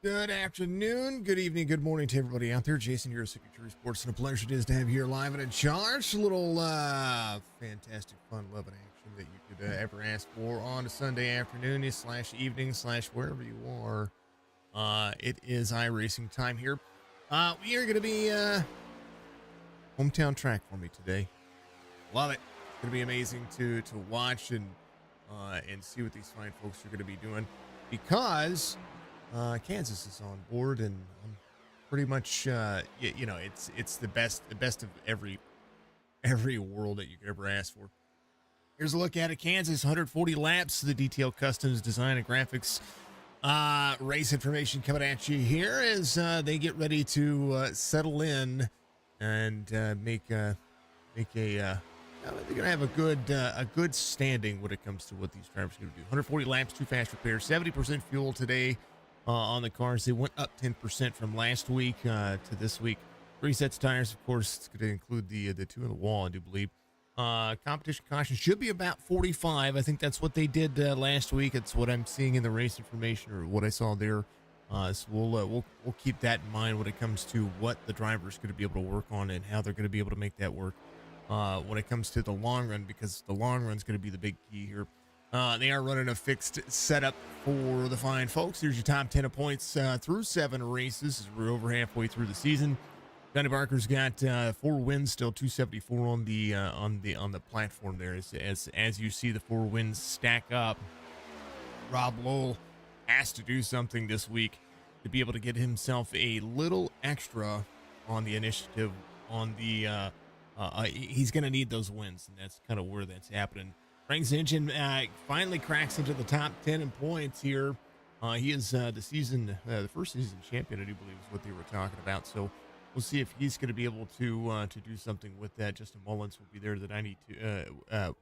Good afternoon, good evening, good morning to everybody out there. Jason here, Secretary of Sports, and a pleasure it is to have you here live and in charge. A little fantastic, fun, loving action that you could ever ask for on a Sunday afternoon slash evening slash wherever you are. It is iRacing time here. We are going to be hometown track for me today. Love it. It's going to be amazing to watch and see what these fine folks are going to be doing because Kansas is on board, and pretty much, it's the best of every world that you could ever ask for. Here's a look at it. Kansas, 140 laps. The detailed customs design and graphics race information coming at you here as they get ready to settle in and make a. They're gonna have a good standing when it comes to what these drivers are gonna do. 140 laps, 2 fast repairs, 70% fuel today. On the cars, they went up 10% from last week to this week. 3 sets of tires, of course. It's going to include the 2 in the wall, I do believe. Competition caution should be about 45. I think that's what they did last week. It's what I'm seeing in the race information, or what I saw there. So we'll keep that in mind when it comes to what the driver's going to be able to work on and how they're going to be able to make that work when it comes to the long run, because the long run is going to be the big key here. They are running a fixed setup for the fine folks. Here's your top 10 of points through 7 races as we're over halfway through the season. Johnny Barker's got 4 wins, still 274 on the platform there. As you see the 4 wins stack up, Rob Lowell has to do something this week to be able to get himself a little extra on the initiative. He's going to need those wins, and that's kind of where that's happening. Frank's engine finally cracks into the top 10 in points here. He is the first season champion, I do believe, is what they were talking about. So we'll see if he's going to be able to do something with that. Justin Mullins will be there at the 92,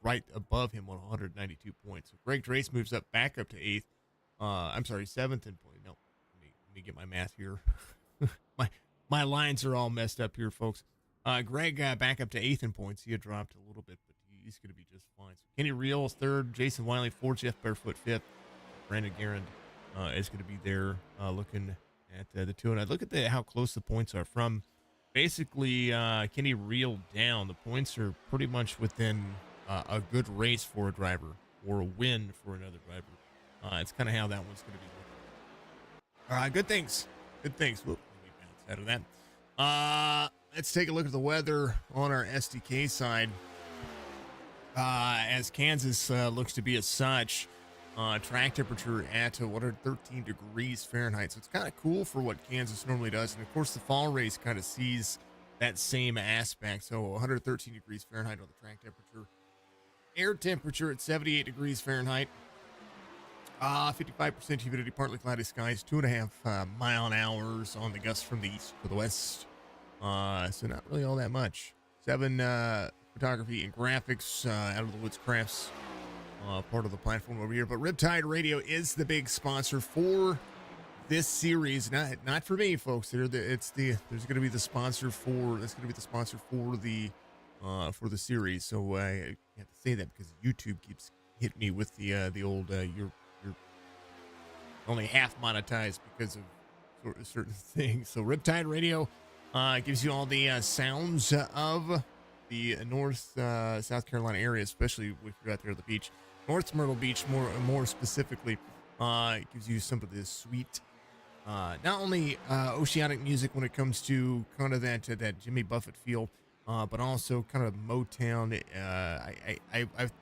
right above him on 192 points. So Greg Drace moves up back up to 8th. I'm sorry, 7th in point. No, let me get my math here. my lines are all messed up here, folks. Greg back up to 8th in points. He had dropped a little bit, but he's going to be just fine. So Kenny Reel is 3rd, Jason Wiley 4th, Jeff Barefoot 5th. Brandon Garand is going to be there looking at the 2. And I look at how close the points are from basically Kenny Reel down. The points are pretty much within a good race for a driver or a win for another driver. It's kind of how that one's going to be looking. Good things. Whoop, let me bounce out of that. Let's take a look at the weather on our SDK side. As Kansas looks to be as such, track temperature at 113 degrees Fahrenheit. So it's kind of cool for what Kansas normally does. And of course, the fall race kind of sees that same aspect. So 113 degrees Fahrenheit on the track temperature. Air temperature at 78 degrees Fahrenheit. 55% humidity, partly cloudy skies, 2.5 mile an hour on the gusts from the east to the west. So not really all that much. 7 photography and graphics out of the Woods Crafts part of the platform over here. But Riptide Radio is the big sponsor for this series. Not for me, folks. There's going to be the sponsor for the series. So I have to say that because YouTube keeps hitting me with the old you're only half monetized because of certain things. So Riptide Radio gives you all the sounds of the North South Carolina area, especially if you're out there at the beach. North Myrtle Beach, more specifically, it gives you some of this sweet, not only oceanic music when it comes to kind of that Jimmy Buffett feel, but also kind of Motown.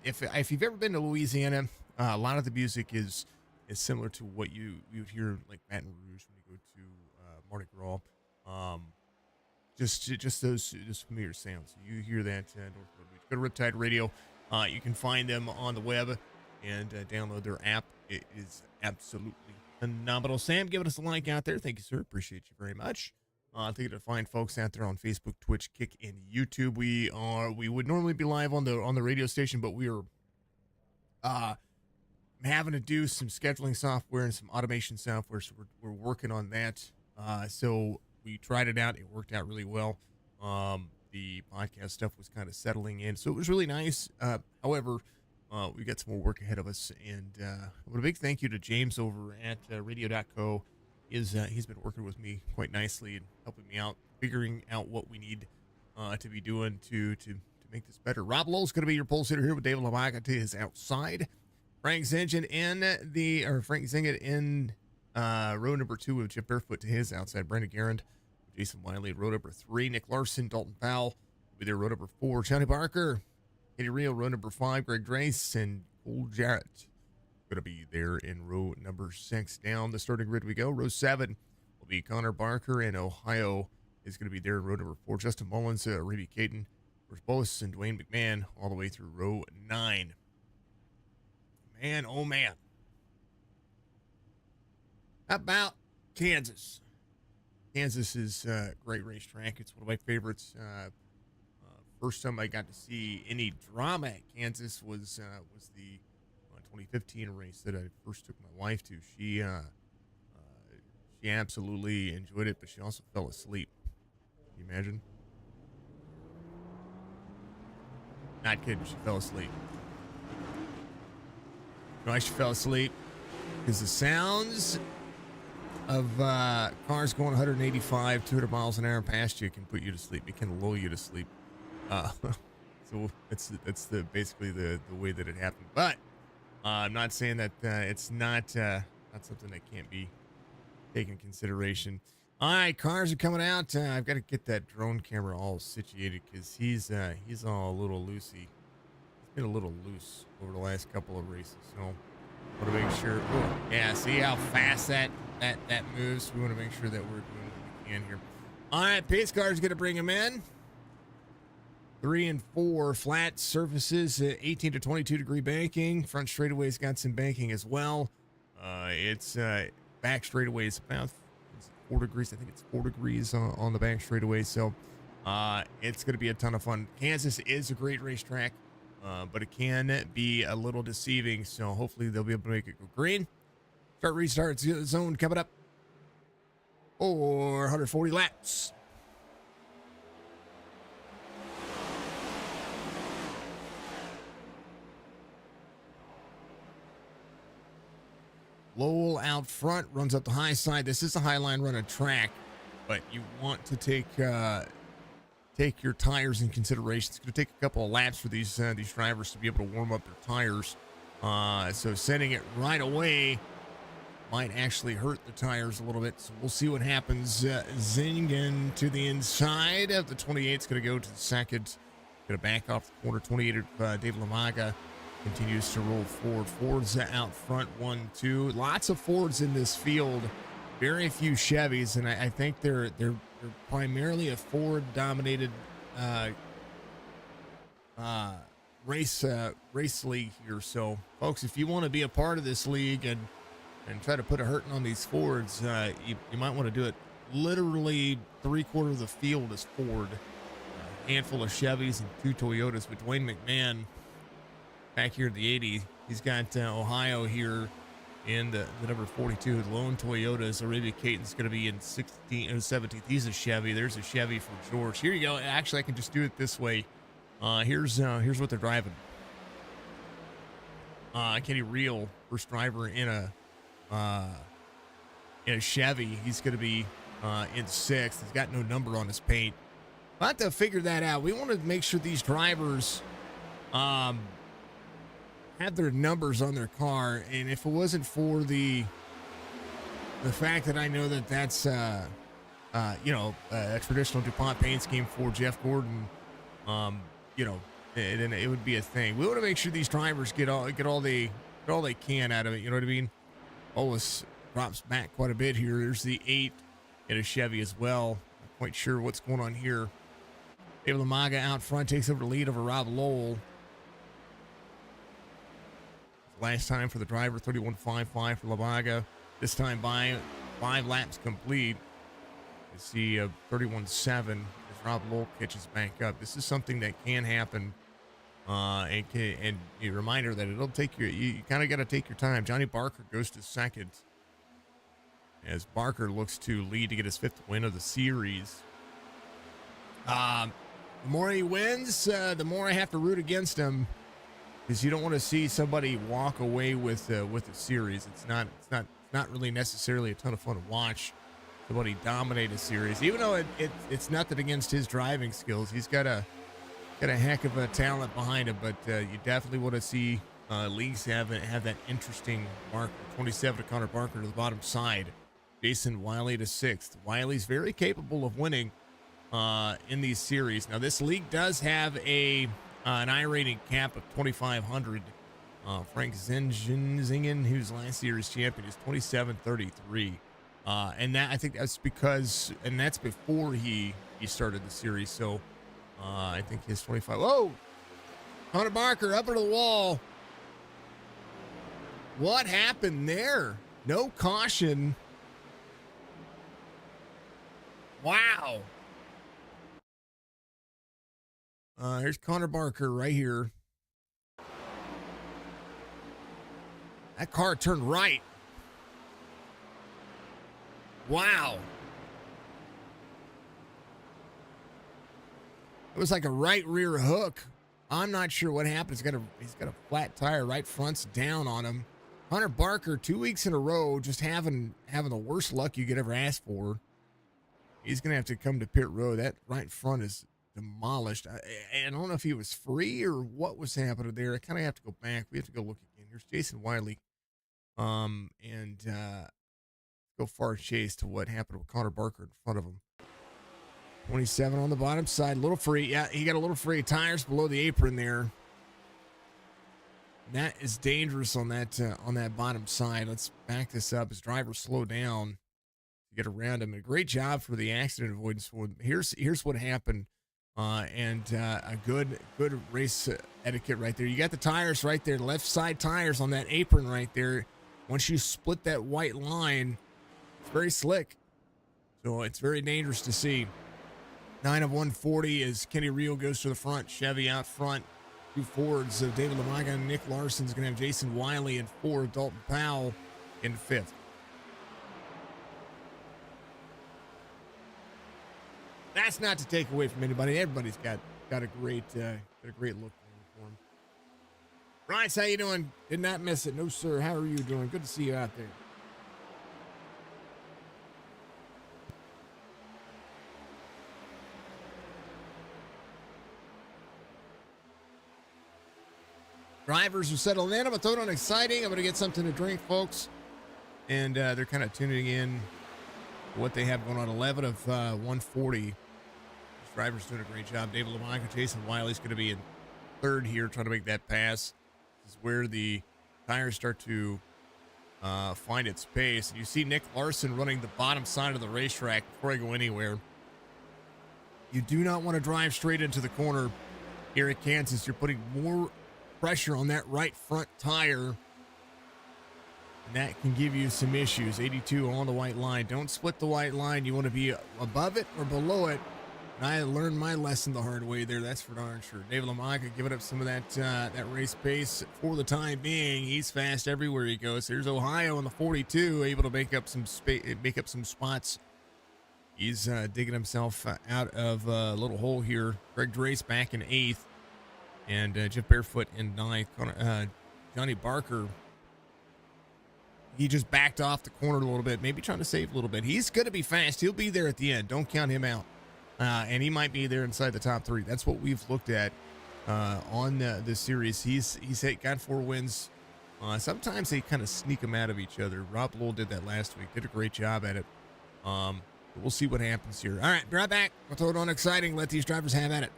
If you've ever been to Louisiana, a lot of the music is similar to what you would hear like Baton Rouge when you go to Mardi Gras. Just those familiar sounds. You hear that North Myrtle Beach. Go to Riptide Radio. You can find them on the web and download their app. It is absolutely phenomenal. Sam, giving us a like out there. Thank you, sir. Appreciate you very much. Thank you to find folks out there on Facebook, Twitch, Kick, and YouTube. We would normally be live on the radio station, but we are having to do some scheduling software and some automation software, so we're working on that. So we tried it out. It worked out really well. The podcast stuff was kind of settling in, so it was really nice. However, we got some more work ahead of us, and a big thank you to James over at radio.co he's been working with me quite nicely and helping me out, figuring out what we need to be doing to make this better. Rob Lowell's going to be your pole sitter here with David Lamaga to his outside. Frank Zingett in row number 2 with Chip Barefoot to his outside. Brandon Garand, Jason Wiley at row number 3. Nick Larson, Dalton Powell with their row number 4. Johnny Barker, Eddie Rio, row number 5. Greg Drace and Cole Jarrett going to be there in row number 6. Down the starting grid we go. Row 7 will be Connor Barker, and Ohio is going to be there in row number 4. Justin Mullins, Raby Caton, Bruce Bose, and Dwayne McMahon all the way through row 9. Man, oh man. How about Kansas? Kansas is a great racetrack. It's one of my favorites. First time I got to see any drama at Kansas was the 2015 race that I first took my wife to. She absolutely enjoyed it, but she also fell asleep. Can you imagine? Not kidding, she fell asleep. You know why she fell asleep? Because the sounds of cars going 185, 200 miles an hour past you can put you to sleep. It can lull you to sleep. So that's basically the way that it happened. But I'm not saying that it's not something that can't be taken into consideration. All right, cars are coming out. I've got to get that drone camera all situated because he's all a little loosey. He's been a little loose over the last couple of races. So I want to make sure. Oh, yeah, see how fast that moves. We want to make sure that we're doing what we can here. All right, pace car is going to bring him in. 3 and 4 flat surfaces, 18 to 22 degree banking. Front straightaway's got some banking as well. It's back straightaway is about 4 degrees. I think it's 4 degrees on the back straightaway. So it's going to be a ton of fun. Kansas is a great racetrack, but it can be a little deceiving. So hopefully they'll be able to make it go green. Start restart zone coming up. Or 140 laps. Lowell out front, runs up the high side. This is a high line run of track, but you want to take your tires in consideration. It's going to take a couple of laps for these drivers to be able to warm up their tires. So sending it right away might actually hurt the tires a little bit. So we'll see what happens. Zingen to the inside of the 28. It's going to go to the second. Going to back off the corner. 28 of David Lamaga. Continues to roll forward. Fords out front, 1, 2. Lots of Fords in this field. Very few Chevys, and I think they're primarily a Ford-dominated race league here. So, folks, if you want to be a part of this league and try to put a hurting on these Fords, you might want to do it. Literally 3/4 of the field is Ford. A handful of Chevys and 2 Toyotas. But Dwayne McMahon, back here in the 80, he's got Ohio here in the number 42. The lone Toyotas. Arabia Caton's going to be in 16th and 17th. He's a Chevy. There's a Chevy from George. Here you go. Actually, I can just do it this way. Here's what they're driving. Kenny Reel, first driver in a Chevy. He's going to be in 6th. He's got no number on his paint. We'll have to figure that out. We want to make sure these drivers have their numbers on their car, and if it wasn't for the fact that I know that that's a traditional DuPont paint scheme for Jeff Gordon, then it would be a thing. We want to make sure these drivers get all they can out of it. You know what I mean? Ollis drops back quite a bit here. There's the 8 in a Chevy as well. Not quite sure what's going on here. David Lamaga out front takes over the lead over Rob Lowell. Last time for the driver, 31.55 for Lamaga. This time by 5 laps complete. You see 31.7 as Rob Lowell catches back up. This is something that can happen. And a reminder that it'll take you kind of got to take your time. Johnny Barker goes to second as Barker looks to lead to get his 5th win of the series. The more he wins, the more I have to root against him. Because you don't want to see somebody walk away with the series. It's not It's not really necessarily a ton of fun to watch somebody dominate a series, even though it's nothing against his driving skills. He's got a heck of a talent behind him, but you definitely want to see leagues have that interesting marker. 27 to Connor Barker to the bottom side. Jason Wiley to 6th. Wiley's very capable of winning in these series. Now, this league does have an I-rating cap of 2,500. Frank Zingen, who's last year's champion, is 27-33. And that, I think that's because, and that's before he started the series. So I think his 25. Whoa! Connor Barker up into the wall. What happened there? No caution. Wow. Here's Connor Barker right here. That car turned right. Wow. It was like a right rear hook. I'm not sure what happened. He's got a flat tire. Right front's down on him. Connor Barker, 2 weeks in a row, just having the worst luck you could ever ask for. He's going to have to come to pit road. That right front is demolished. I don't know if he was free or what was happening there. I kind of have to go back. We have to go look again. Here's Jason Wiley. And go far chase to what happened with Connor Barker in front of him. 27 on the bottom side, a little free. Yeah, he got a little free. Tires below the apron there. That is dangerous on that bottom side. Let's back this up. His driver slowed down to get around him. A great job for the accident avoidance. Here's what happened. And a good race etiquette right there. You got the tires right there, left side tires on that apron right there. Once you split that white line, it's very slick. So it's very dangerous to see. 9 of 140 as Kenny Rio goes to the front. Chevy out front. 2 Fords of David Lamaga and Nick Larson's going to have Jason Wiley and 4 Dalton Powell in 5th. That's not to take away from anybody. Everybody's got a great look for him. Bryce, how you doing? Did not miss it. No, sir. How are you doing? Good to see you out there. Drivers are settling in. I'm going to throw it on exciting. I'm going to get something to drink, folks. And they're kind of tuning in to what they have going on. 11 of 140. This driver's doing a great job. David Lamaga, Jason Wiley's going to be in 3rd here, trying to make that pass. This is where the tires start to find its pace. And you see Nick Larson running the bottom side of the racetrack before I go anywhere. You do not want to drive straight into the corner here at Kansas. You're putting more pressure on that right front tire, and that can give you some issues. 82 on the white line. Don't split the white line. You want to be above it or below it. And I learned my lesson the hard way there. That's for darn sure. David Lamaga giving up some of that race pace for the time being. He's fast everywhere he goes. There's Ohio on the 42, able to make up some spots. He's digging himself out of a little hole here. Greg Drace back in 8th. And Jeff Barefoot in 9th. Johnny Barker, he just backed off the corner a little bit, maybe trying to save a little bit. He's going to be fast. He'll be there at the end. Don't count him out. And he might be there inside the top 3. That's what we've looked at on this series. He's got 4 wins. Sometimes they kind of sneak them out of each other. Rob Lowell did that last week. Did a great job at it. But we'll see what happens here. All right, be right back. We'll throw it on exciting. Let these drivers have at it.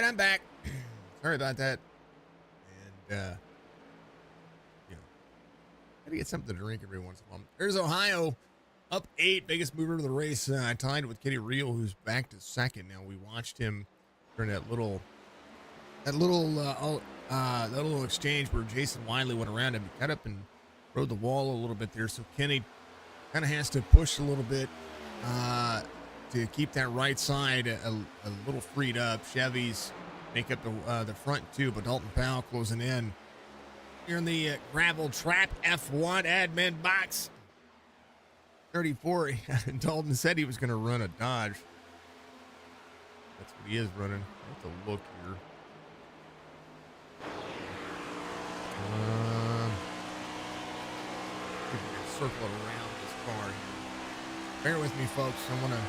I'm back. Sorry about that. And, gotta get something to drink every once in a while. There's Ohio up 8, biggest mover of the race, tied with Kenny Reel, who's back to second. Now we watched him during that little exchange where Jason Wiley went around him. He cut up and rode the wall a little bit there. So Kenny kind of has to push a little bit to keep that right side a little freed up. Chevys make up the front too, but Dalton Powell closing in. Here in the gravel trap F1 admin box. 34. Dalton said he was going to run a Dodge. That's what he is running. Let's have to look here. Circle it around this car here. Bear with me, folks. I want to.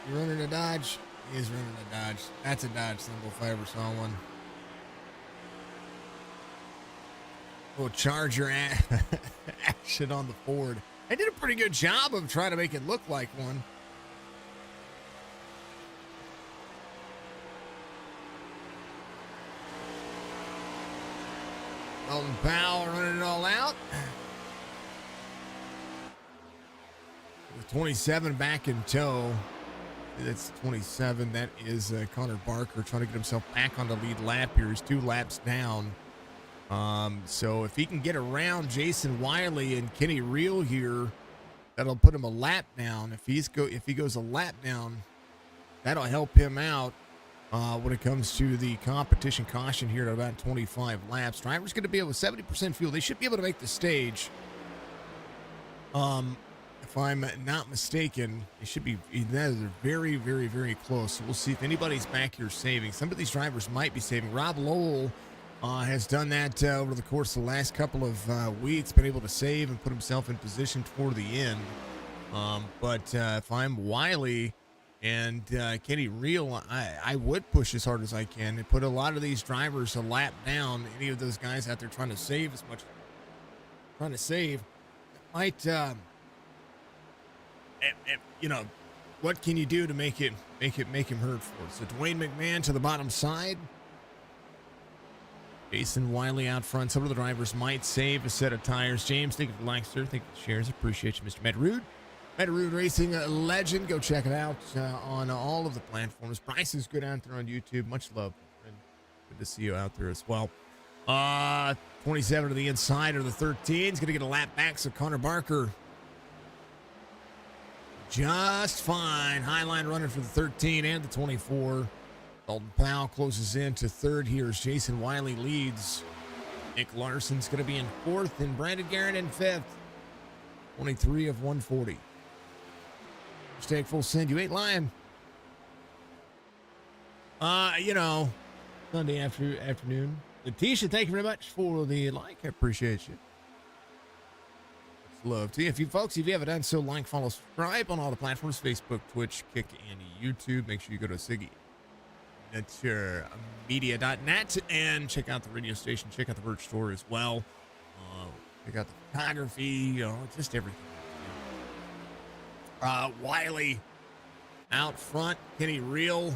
You running a Dodge? He is running a Dodge. That's a Dodge symbol if I ever saw one. Little Charger action on the Ford. I did a pretty good job of trying to make it look like one. Dalton Powell running it all out. With 27 back in tow. That's 27. That is Connor Barker trying to get himself back on the lead lap here. He's 2 laps down. So if he can get around Jason Wiley and Kenny Reel here, that'll put him a lap down. If he goes a lap down, that'll help him out when it comes to the competition caution here at about 25 laps. Driver's going to be able with 70% fuel. They should be able to make the stage. If I'm not mistaken, it should be they're very, very, very close. So we'll see if anybody's back here saving. Some of these drivers might be saving. Rob Lowell has done that over the course of the last couple of weeks, been able to save and put himself in position toward the end. But if I'm Wiley and Kenny Reel, I would push as hard as I can and put a lot of these drivers a lap down. Any of those guys out there trying to save as much, might, what can you do to make him hurt for it? So Dwayne McMahon to the bottom side. Jason Wiley out front. Some of the drivers might save a set of tires. James, thank you for the likes, sir. Thank you for the shares. Appreciate you, Mr. Matt Rude. Matt Rude Racing legend. Go check it out on all of the platforms. Bryce is good out there on YouTube. Much love, and good to see you out there as well. 27 to the inside of the 13. He's going to get a lap back, so Connor Barker just fine. Highline running for the 13 and the 24. Dalton Powell closes in to third here as Jason Wiley leads. Nick Larson's going to be in fourth and Brandon Garrett in fifth. 23 of 140. Hashtag full send. You ain't lying. Sunday afternoon. Letitia, thank you very much for the like. I appreciate you. Love to you. If you haven't done so, like, follow, subscribe on all the platforms, Facebook, Twitch, Kick, and YouTube. Make sure you go to SiggyNetmedia.net and check out the radio station. Check out the merch store as well. Check out the photography, just everything. Wiley out front. Kenny Reel.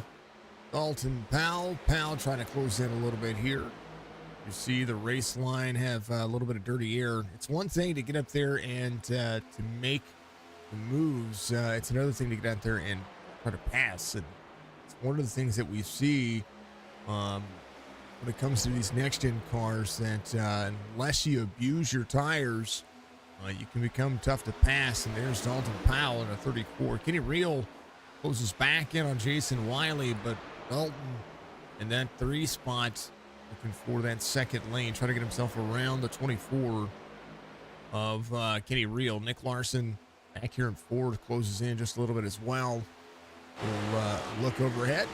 Dalton Powell. Powell trying to close in a little bit here. You see the race line have a little bit of dirty air. It's one thing to get up there and to make the moves. It's another thing to get out there and try to pass. And it's one of the things that we see when it comes to these next-gen cars that unless you abuse your tires, you can become tough to pass. And there's Dalton Powell in a 34. Kenny Reel closes back in on Jason Wiley, but Dalton in that 3 spot looking for that second lane, trying to get himself around the 24 of Kenny Reel. Nick Larson back here in fourth, closes in just a little bit as well. We'll look overhead.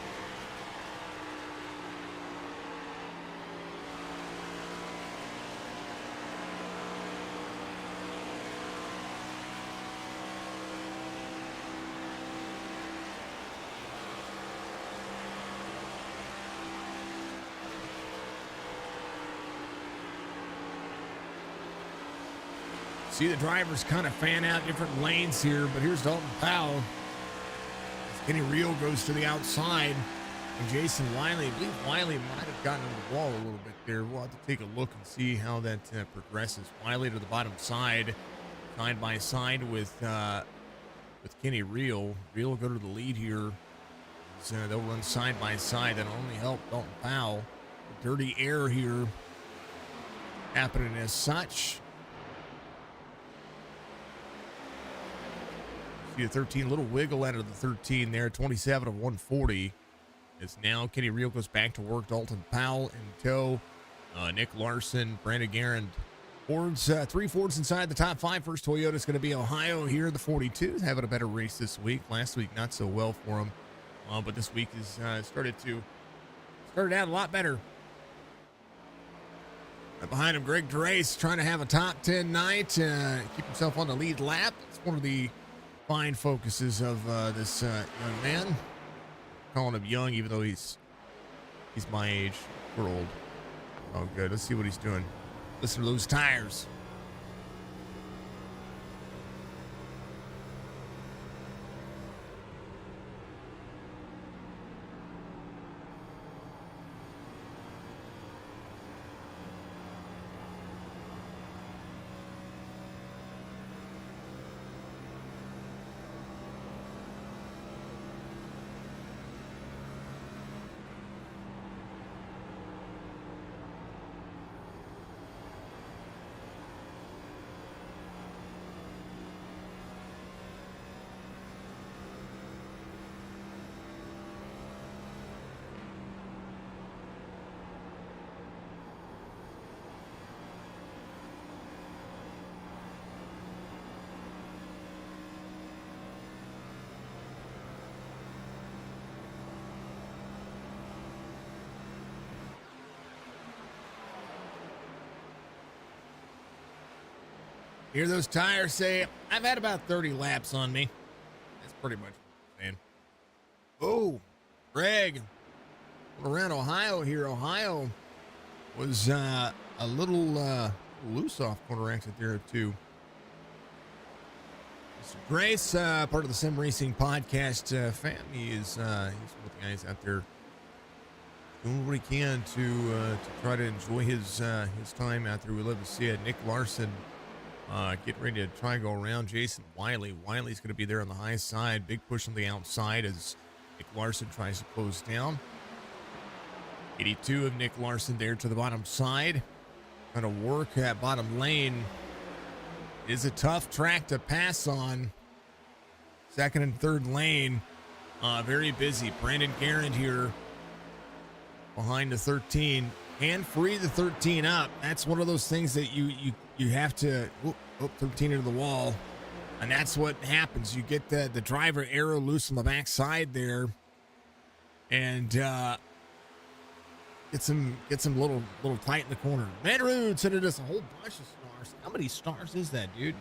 See the drivers kind of fan out different lanes here, but here's Dalton Powell. Kenny Rio goes to the outside. And Jason Wiley, I believe Wiley might have gotten on the wall a little bit there. We'll have to take a look and see how that progresses. Wiley to the bottom side by side with Kenny Rio. Rio will go to the lead here. They'll run side by side. That'll only help Dalton Powell. Dirty air here happening as such. See a 13, little wiggle out of the 13 there. 27 of 140. As now Kenny Rio goes back to work. Dalton Powell in tow. Nick Larson, Brandon Garand. Fords, 3 Fords inside the top 5. First Toyota's going to be Ohio here. The 42s having a better race this week. Last week not so well for him, but this week has started out a lot better. Right behind him, Greg Drace trying to have a top 10 night, keep himself on the lead lap. It's one of the fine focuses of this young man. Calling him young, even though he's my age. We're old. Oh, good. Let's see what he's doing. Listen to those tires. Hear those tires say, I've had about 30 laps on me. That's pretty much what I'm saying. Oh, Greg, around Ohio here. Ohio was a little loose off corner exit there too. Mr. Grace, part of the Sim Racing Podcast fam, he's one of the guys out there doing what he can to try to enjoy his time out there. We love to see it. Nick Larson getting ready to try and go around Jason Wiley. Wiley's going to be there on the high side. Big push on the outside as Nick Larson tries to close down. 82 of Nick Larson there to the bottom side. Trying to work that bottom lane. It is a tough track to pass on. Second and third lane. Very busy. Brandon Garand here behind the 13. And free the 13 up. That's one of those things that you have to 13 into the wall, and that's what happens. You get the driver arrow loose on the backside there, and get some little tight in the corner. Man Rude sent us a whole bunch of stars. How many stars is that, dude?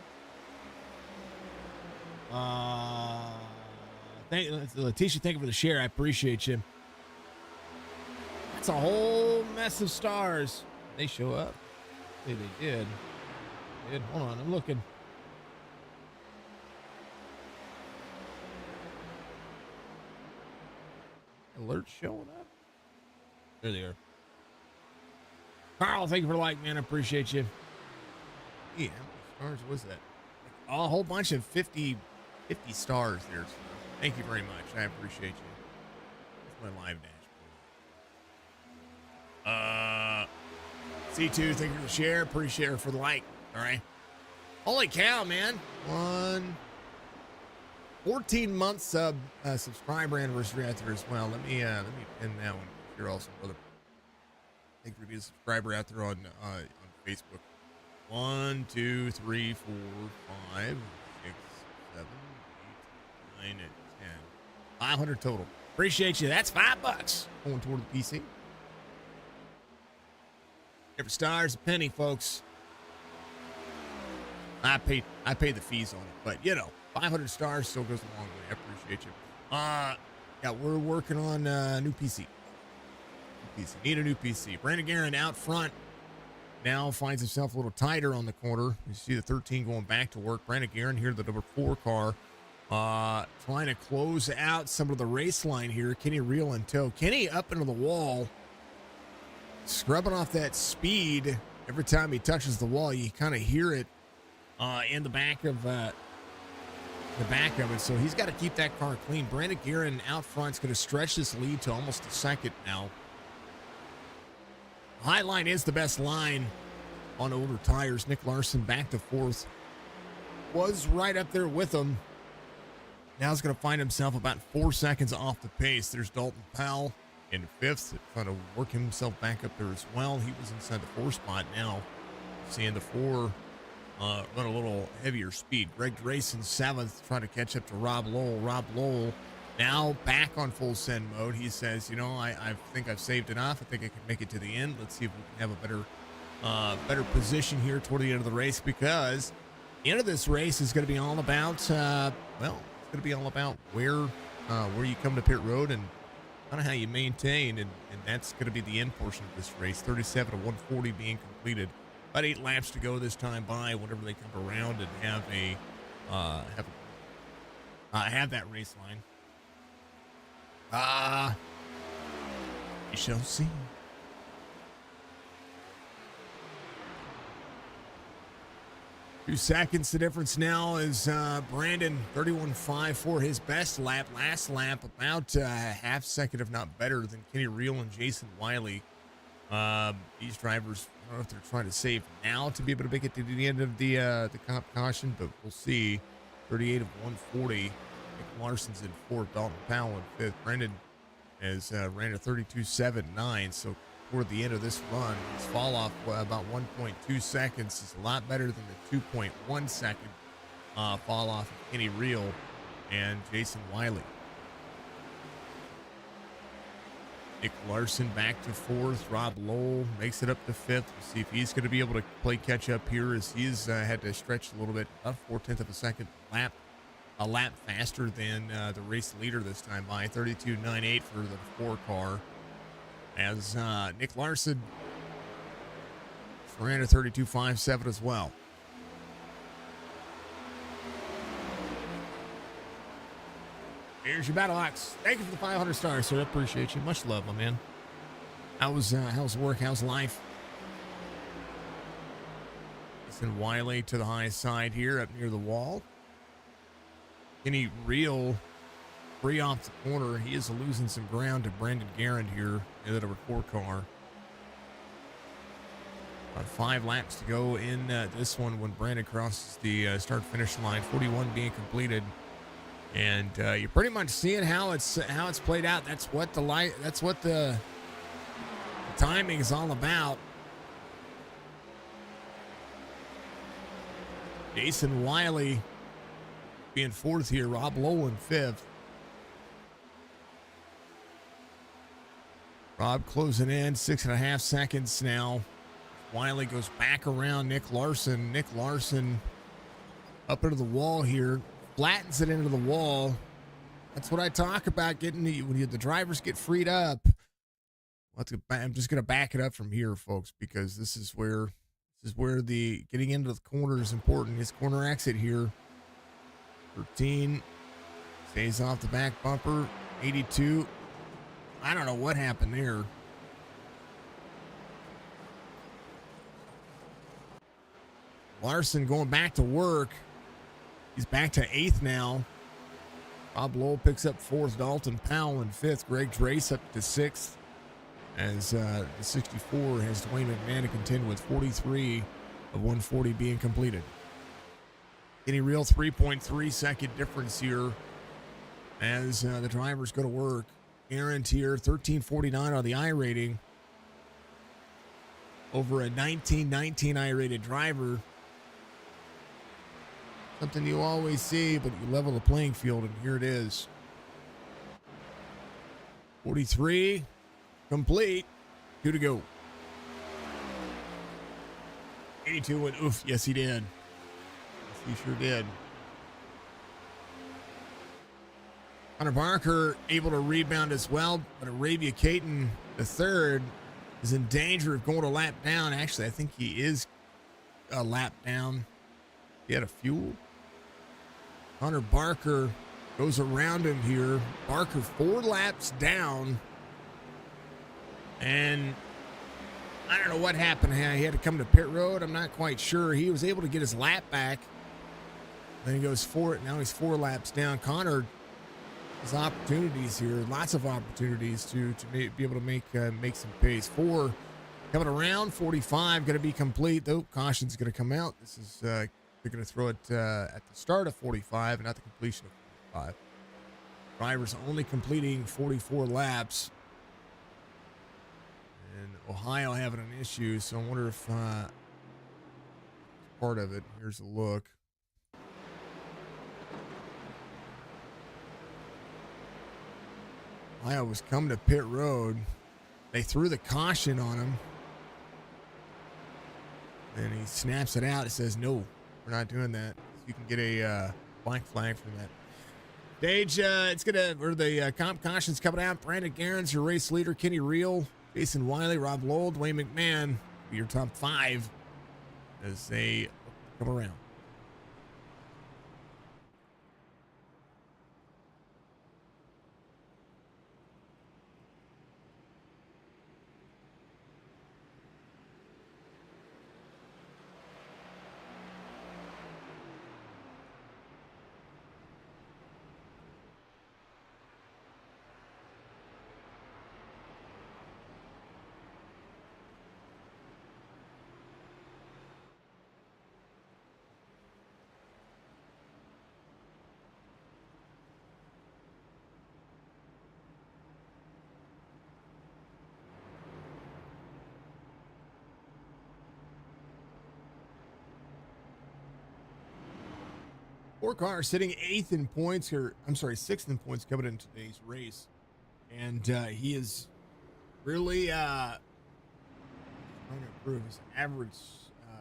Letitia, thank you for the share. I appreciate you. That's a whole mess of stars. They show up. They did. Hold on, I'm looking. Alerts showing up. There they are. Carl, thank you for the like, man. I appreciate you. Yeah, how many stars was that? A whole bunch of 50 stars there. Thank you very much. I appreciate you. That's my live dashboard. C2, thank you for the share. Appreciate her for the like. All right. Holy cow, man. 14-month subscriber anniversary out there as well. Let me pin that one. You're awesome, brother. Thank you for being a subscriber out there on Facebook. 1, 2, 3, 4, 5, 6, 7, 8, 9, and 10. 500 total. Appreciate you. That's $5 going toward the PC. Every star's a penny, folks. I pay the fees on it, but 500 stars still goes a long way. I appreciate you. Yeah, we're working on a new PC. Need a new PC. Brandon Garand out front now finds himself a little tighter on the corner. You see the 13 going back to work. Brandon Garand here, the number 4 car. Trying to close out some of the race line here. Kenny Reel in tow. Kenny up into the wall, scrubbing off that speed. Every time he touches the wall, you kind of hear it in the back of it. So he's got to keep that car clean. Brandon Guerin out front's going to stretch this lead to almost a second now. High line is the best line on older tires. Nick Larson back to fourth. Was right up there with him. Now he's going to find himself about 4 seconds off the pace. There's Dalton Powell in fifth, trying to work himself back up there as well. He was inside the 4 spot now. Seeing the 4 run a little heavier speed. Greg Drayson seventh, trying to catch up to Rob Lowell. Rob Lowell now back on full send mode. He says, I think I've saved enough. I think I can make it to the end. Let's see if we can have a better position here toward the end of the race, because the end of this race is going to be all about, it's going to be all about where you come to pit road and kind of how you maintain, and that's going to be the end portion of this race. 37 to 140 being completed. About 8 laps to go this time by whenever they come around and have that race line. We shall see. Few seconds the difference now is Brandon 31.5 for his best lap. Last lap about half second, if not better, than Kenny Reel and Jason Wiley. These drivers, I don't know if they're trying to save now to be able to make it to the end of the comp caution, but we'll see. 38 of 140. Nick Larson's in fourth. Dalton Powell in fifth. Brandon has ran a 32.79. So toward the end of this run, his fall off about 1.2 seconds is a lot better than the 2.1 second fall off of Kenny Reel and Jason Wiley. Nick Larson back to fourth. Rob Lowell makes it up to fifth. We'll see if he's going to be able to play catch up here, as he's had to stretch a little bit, about 0.4 of a second a lap faster than the race leader this time by 32.98 for the 4 car. As Nick Larson ran a 32.57 as well. Here's your battle axe. Thank you for the 500 stars, sir. I appreciate you. Much love, my man. How's work? How's life? Jason Wiley to the high side here, up near the wall. Kenny Reel free off the corner. He is losing some ground to Brandon Guerin here in the number 4 car. About 5 laps to go in this one when Brandon crosses the start-finish line. 41 being completed. And you're pretty much seeing how it's played out. That's what the timing is all about. Jason Wiley being fourth here. Rob Lowell in fifth. Rob closing in 6.5 seconds now. Wiley goes back around Nick Larson. Nick Larson up into the wall here. Flattens it into the wall. That's what I talk about, when the drivers get freed up. I'm just going to back it up from here, folks, because this is where the getting into the corner is important. His corner exit here. 13 stays off the back bumper. 82. I don't know what happened there. Larson going back to work. He's back to 8th now. Rob Lowell picks up 4th. Dalton Powell in 5th. Greg Drace up to 6th. As the 64 has Dwayne McMahon to contend with, 43 of 140 being completed. Kenny Reel 3.3 second difference here as the drivers go to work. Aaron here 13.49 on the I rating over a 19.19 I rated driver. Something you always see, but you level the playing field, and here it is. 43 complete. 2 to go. 82 went oof. Yes, he did. Yes, he sure did. Hunter Barker able to rebound as well, but Arabia Caton, the third, is in danger of going a lap down. Actually, I think he is a lap down. He had a fuel. Connor Barker goes around him here. Barker 4 laps down. And I don't know what happened. He had to come to pit road. I'm not quite sure. He was able to get his lap back. Then he goes for it. Now he's 4 laps down. Connor has opportunities here. Lots of opportunities to be able to make some pace. 4 coming around. 45 going to be complete. Though caution's going to come out. This is they're going to throw it at the start of 45 and not the completion of 45. Drivers only completing 44 laps. And Ohio having an issue, so I wonder if part of it. Here's a look. Ohio was coming to pit road. They threw the caution on him. And he snaps it out. It says, no, we're not doing that. You can get a black flag from that. Stage, it's going to, or the comp caution's coming out. Brandon Garens, your race leader. Kenny Reel, Jason Wiley, Rob Lowell, Dwayne McMahon, your top 5 as they come around. Four cars sitting 8th in points here. I'm sorry, 6th in points coming into today's race. And he is really trying to improve his average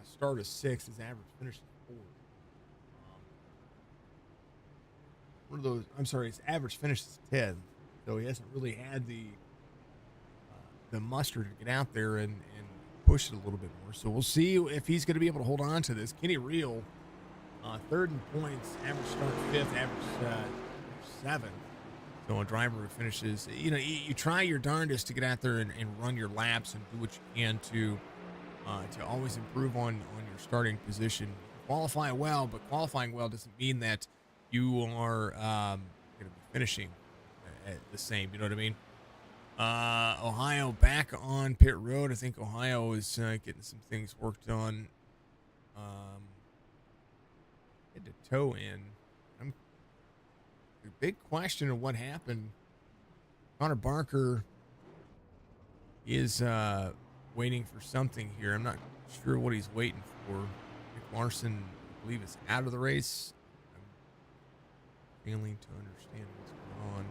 start of 6, his average finish is 4. One of those, I'm sorry, his average finish is 10. So he hasn't really had the muster to get out there and push it a little bit more. So we'll see if he's going to be able to hold on to this. Kenny Reel, 3rd in points, average start 5th, average 7th. So a driver who finishes, you try your darndest to get out there and run your laps and do what you can to always improve on your starting position. Qualify well, but qualifying well doesn't mean that you are going to be finishing the same. You know what I mean? Ohio back on pit road. I think Ohio is getting some things worked on. Had to toe in. The big question of what happened. Connor Barker is waiting for something here. I'm not sure what he's waiting for. Nick Larson, I believe, is out of the race. I'm failing to understand what's going on.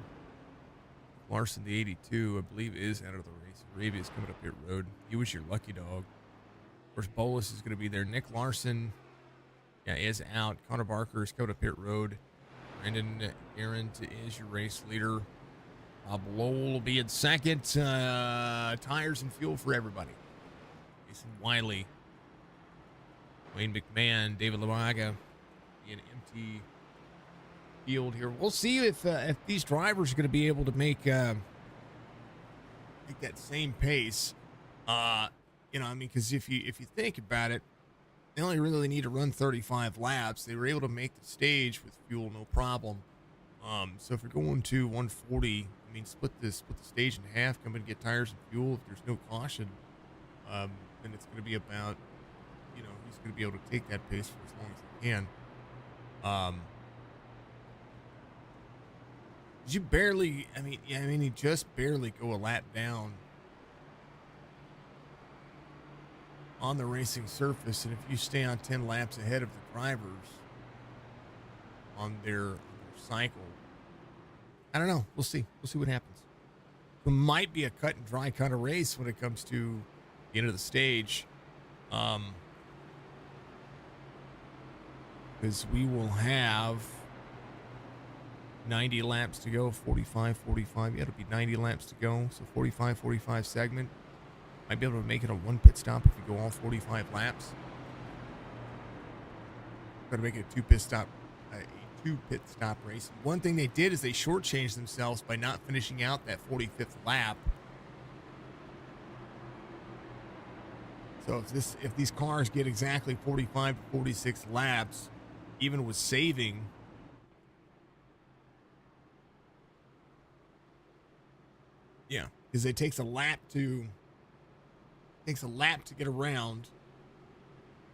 Larson, the 82, I believe, is out of the race. Arabia's coming up pit road. He was your lucky dog. Of course, Bolus is going to be there. Nick Larson, is out. Connor Barker is coming up pit road. Brandon Garant is your race leader. Bob Lowell will be in 2nd. Tires and fuel for everybody. Jason Wiley, Wayne McMahon, David Lamaga, an empty field here. We'll see if these drivers are going to be able to make that same pace. Because if you think about it, they only really need to run 35 laps. They were able to make the stage with fuel, no problem. So if you're going to 140, split the stage in half, come in and get tires and fuel. If there's no caution, then it's going to be about, he's going to be able to take that pace for as long as he can. You barely, you just barely go a lap down on the racing surface, and if you stay on 10 laps ahead of the drivers on their cycle, I don't know. We'll see. We'll see what happens. It might be a cut and dry kind of race when it comes to the end of the stage, because we will have 90 laps to go, 45. Yeah, it'll be 90 laps to go. So 45 segment. Might be able to make it a 1 pit stop if you go all 45 laps. Got to make it a 2 pit stop, a 2 pit stop race. One thing they did is they shortchanged themselves by not finishing out that 45th lap. So if these cars get exactly 45 to 46 laps, even with saving, yeah, because it takes a lap to get around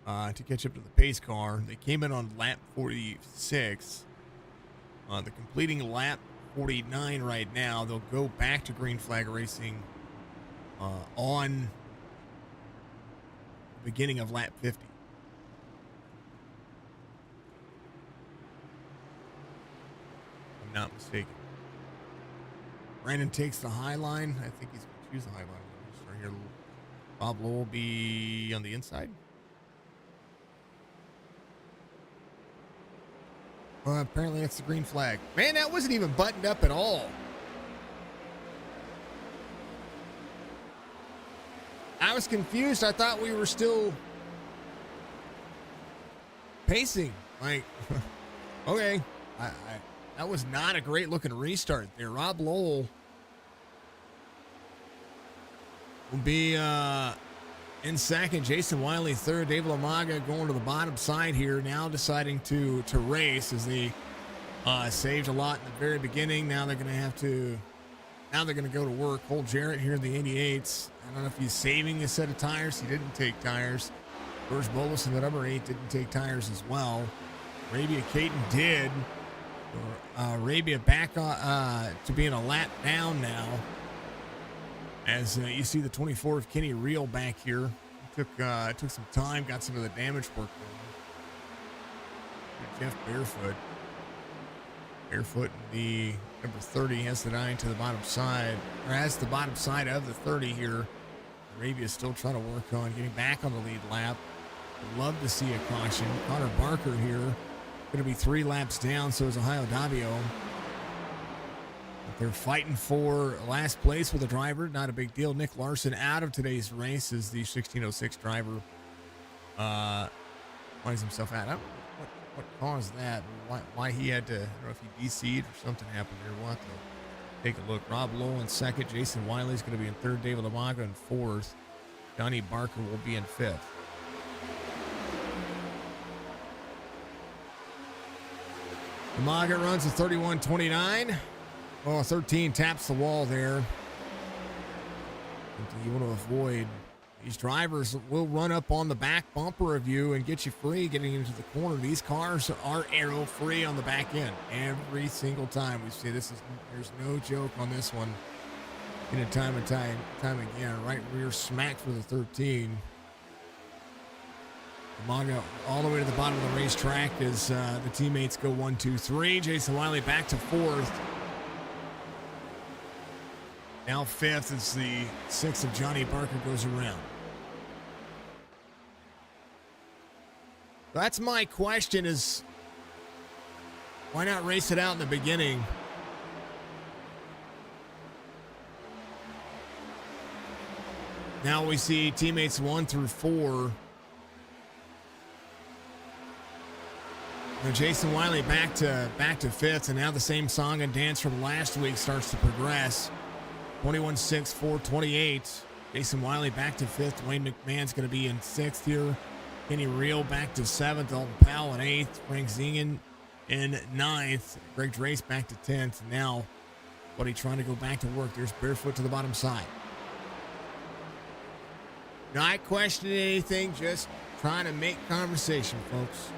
to catch up to the pace car. They came in on lap 46. They're completing lap 49 right now. They'll go back to green flag racing on the beginning of lap 50. If I'm not mistaken. Brandon takes the high line. I think he's going to choose the high line. Right here. Bob Lowe will be on the inside. Apparently that's the green flag. Man, that wasn't even buttoned up at all. I was confused. I thought we were still pacing. Like, okay. That was not a great looking restart there. Rob Lowell will be in second. Jason Wiley third. Dave Lamaga going to the bottom side here. Now deciding to race as they saved a lot in the very beginning. Now they're going to go to work. Cole Jarrett here in the 88s. I don't know if he's saving a set of tires. He didn't take tires. George Bolus in the number 8 didn't take tires as well. Arabia Caton did. Arabia back to being a lap down now. As you see the 24 of Kenny Reel back here. Took some time, got some of the damage work done. Jeff Barefoot in the number 30 has the 9 to the bottom side, or has the bottom side of the 30 here. Arabia is still trying to work on getting back on the lead lap. Would love to see a caution. Connor Barker here, going to be 3 laps down, so is Ohio Davio. They're fighting for last place with a driver. Not a big deal. Nick Larson out of today's race as the 1606 driver finds himself out. I don't know what caused that. Why he had to, I don't know if he DC'd or something happened there. We'll have to take a look. Rob Lowell in second. Jason Wiley's going to be in third. David Lamaga in fourth. Johnny Barker will be in fifth. Lamaga runs a 31.29. Oh, 13 taps the wall there. You want to avoid. These drivers will run up on the back bumper of you and get you free getting into the corner. These cars are arrow free on the back end every single time. We see there's no joke on this one. Time again. Right rear smack for the 13. Lamaga all the way to the bottom of the racetrack as the teammates go 1, 2, 3. Jason Wiley back to fourth. Now fifth as the 6 of Johnny Barker goes around. That's my question is, why not race it out in the beginning? Now we see teammates 1 through 4. Now Jason Wiley back to fifth, and now the same song and dance from last week starts to progress. 21-6, 428. Jason Wiley back to fifth. Wayne McMahon's going to be in sixth here. Kenny Reel back to seventh. Alton Powell in eighth. Frank Zingen in ninth. Greg Drace back to 10th. Now, Buddy trying to go back to work. There's Barefoot to the bottom side. Not questioning anything, just trying to make conversation, folks.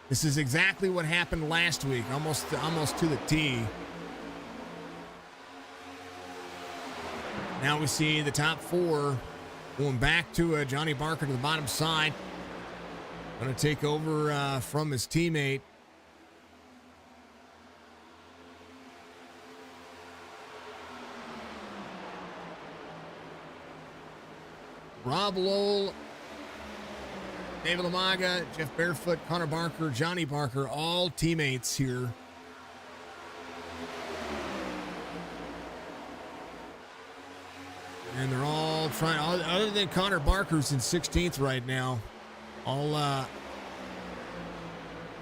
This is exactly what happened last week, almost to the T. Now we see the top 4 going back to Johnny Barker to the bottom side. Going to take over from his teammate. Rob Lowell, David Lamaga, Jeff Barefoot, Connor Barker, Johnny Barker, all teammates here. And they're all trying, other than Connor Barker's in 16th right now.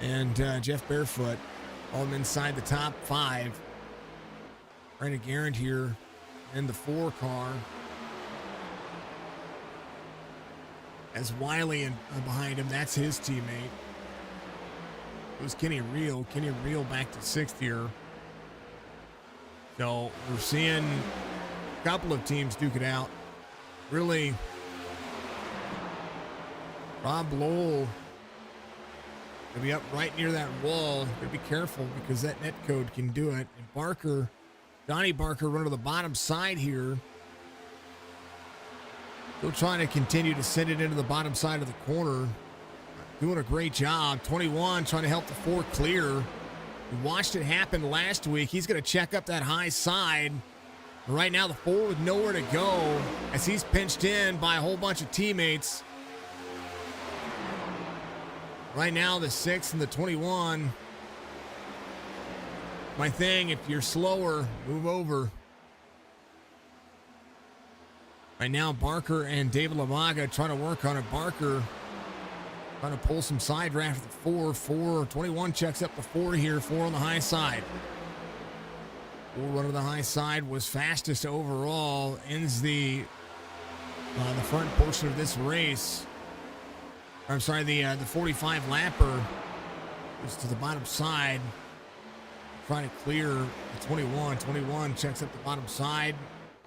And Jeff Barefoot, All of them inside the top 5. Brandon Garrett here in the 4 car. As Wiley and behind him, that's his teammate. It was Kenny Reel. Kenny Reel back to 6th here. So we're seeing a couple of teams duke it out. Really, Rob Lowell gonna be up right near that wall. Gotta be careful because that net code can do it. And Barker, Johnny Barker, running to the bottom side here. Still trying to continue to send it into the bottom side of the corner. Doing a great job. 21 trying to help the 4 clear. We watched it happen last week. He's going to check up that high side. Right now, the 4 with nowhere to go as he's pinched in by a whole bunch of teammates. Right now, the 6 and the 21. My thing, if you're slower, move over. Right now, Barker and David Lamaga trying to work on it. Barker trying to pull some side draft at the 4. 21 checks up the 4 here. 4 on the high side. 4 running the high side was fastest overall. Ends the front portion of this race. I'm sorry, the 45 lapper is to the bottom side. Trying to clear the 21. 21 checks up the bottom side.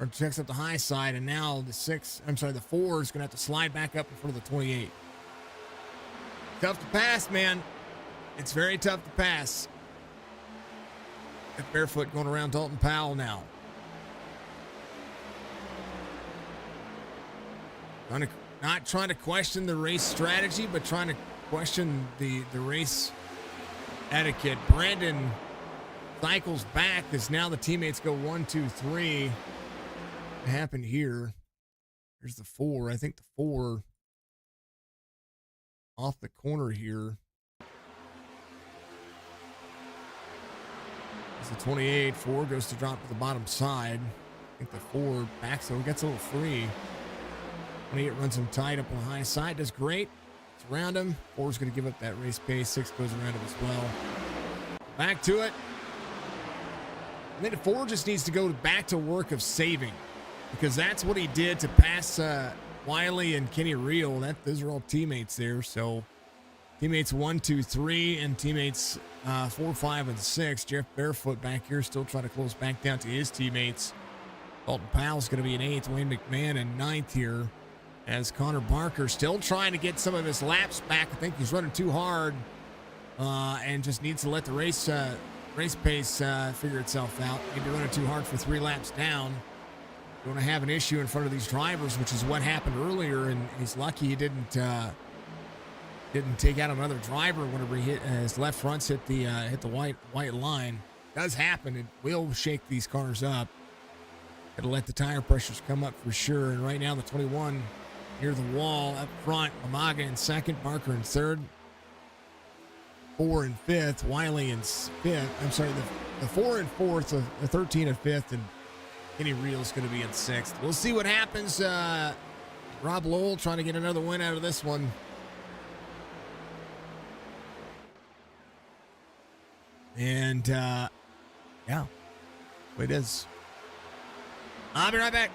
Or checks up the high side, and now the 4 is going to have to slide back up in front of the 28. Tough to pass, man. It's very tough to pass. That Barefoot going around Dalton Powell now. Not trying to question the race strategy, but trying to question the race etiquette. Brandon cycles back as now the teammates go 1, 2, 3. Happened here. There's the 4. I think the 4 off the corner here. It's the 28. 4 goes to drop to the bottom side. I think the 4 backs, so gets a little free. 28 runs him tight up on the high side. Does great. It's around him. 4 is going to give up that race pace. 6 goes around him as well. Back to it. I think the 4 just needs to go back to work of saving. Because that's what he did to pass Wiley and Kenny Reel. Those are all teammates there. So teammates 1, 2, 3, and teammates 4, 5, and 6. Jeff Barefoot back here still trying to close back down to his teammates. Dalton Powell's going to be in 8th. Wayne McMahon in 9th here. As Connor Barker still trying to get some of his laps back. I think he's running too hard and just needs to let the race pace figure itself out. Maybe running too hard for 3 laps down. Going to have an issue in front of these drivers, which is what happened earlier, and he's lucky he didn't take out another driver whenever he hit his left fronts hit the white line. It does happen. It will shake these cars up. It'll let the tire pressures come up for sure. And right now the 21 near the wall up front. Lamaga in 2nd, Barker in 3rd, 4 and 5th, Wiley in 5th. I'm sorry, the 4 and 4th, the 13 and 5th, and Kenny Reel's going to be in 6th. We'll see what happens. Rob Lowell trying to get another win out of this one. And, yeah, it is. I'll be right back.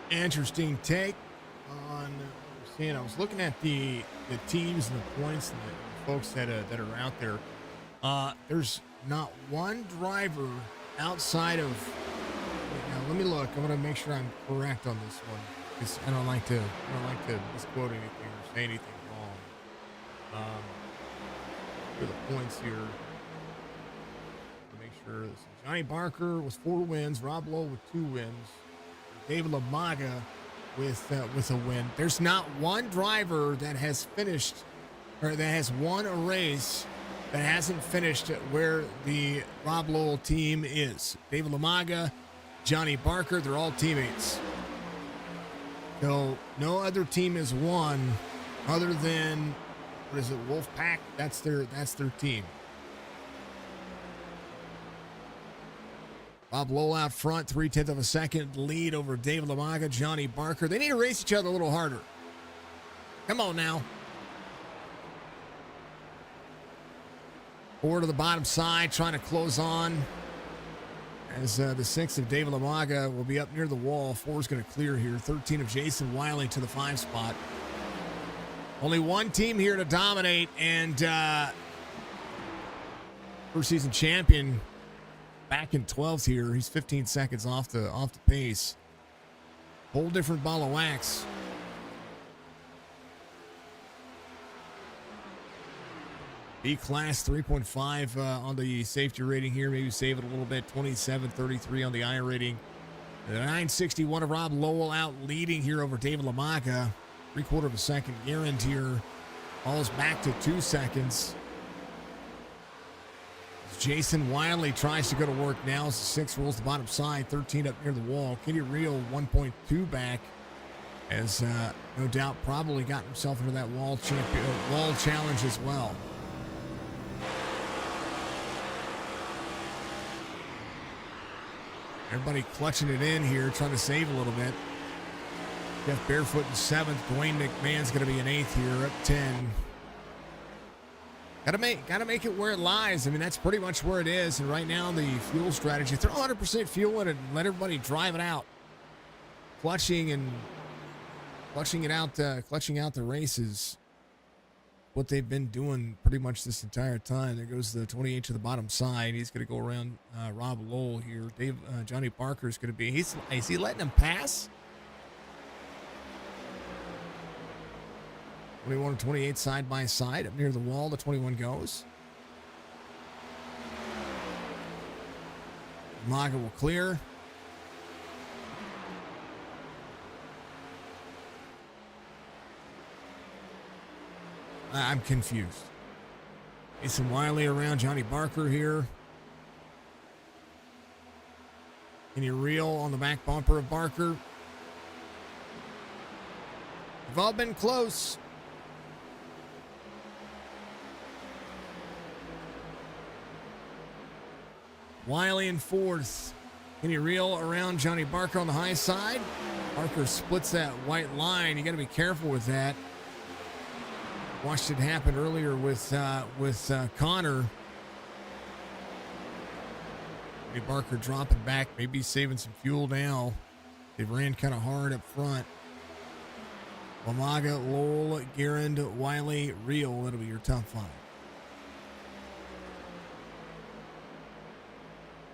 Interesting take on saying, I was looking at the teams and the points and the folks that are out there. There's not one driver outside of. Now, let me look. I want to make sure I'm correct on this one, because I don't like to misquote anything or say anything wrong. For the points here, to make sure. So Johnny Barker with 4 wins, Rob Lowe with 2 wins, David Lamaga with a win. There's not one driver that has finished or that has won a race that hasn't finished where the Rob Lowell team is. David Lamaga, Johnny Barker, they're all teammates. So no other team has won other than, what is it, Wolfpack? That's their team. Rob Lowell out front, 0.3 of a second lead over David Lamaga, Johnny Barker. They need to race each other a little harder. Come on now. 4 to the bottom side, trying to close on. As the 6 of David Lamaga will be up near the wall. 4 is going to clear here. 13 of Jason Wiley to the 5 spot. Only one team here to dominate, and first season champion back in 12th here. He's 15 seconds off the pace. Whole different ball of wax. B-class 3.5 on the safety rating here. Maybe save it a little bit. 27.33 on the I rating. The 961 of Rob Lowell out leading here over David Lamaga. 3/4 of a second guarantee here. Falls back to 2 seconds. Jason Wiley tries to go to work now. As the 6 rolls the bottom side. 13 up near the wall. Kenny Reel 1.2 back. As no doubt probably got himself into that wall challenge as well. Everybody clutching it in here, trying to save a little bit. Jeff Barefoot in 7th. Dwayne McMahon's going to be in 8th here, up 10. Gotta make it where it lies. I mean, that's pretty much where it is. And right now, the fuel strategy, throw 100% fuel in it and let everybody drive it out. Clutching out the races. What they've been doing pretty much this entire time. There goes the 28 to the bottom side. He's going to go around Rob Lowell here. Johnny Barker is going to be. Is he letting him pass? 21 and 28 side by side up near the wall. The 21 goes. Maga will clear. I'm confused. Jason Wiley around Johnny Barker here. Any reel on the back bumper of Barker? They've all been close. Wiley in 4th. Any reel around Johnny Barker on the high side? Barker splits that white line. You got to be careful with that. Watched it happen earlier with Connor. Johnny Barker dropping back, maybe saving some fuel now. They ran kind of hard up front. Lamaga, Lowell, Garand, Wiley, Reel. That'll be your top 5.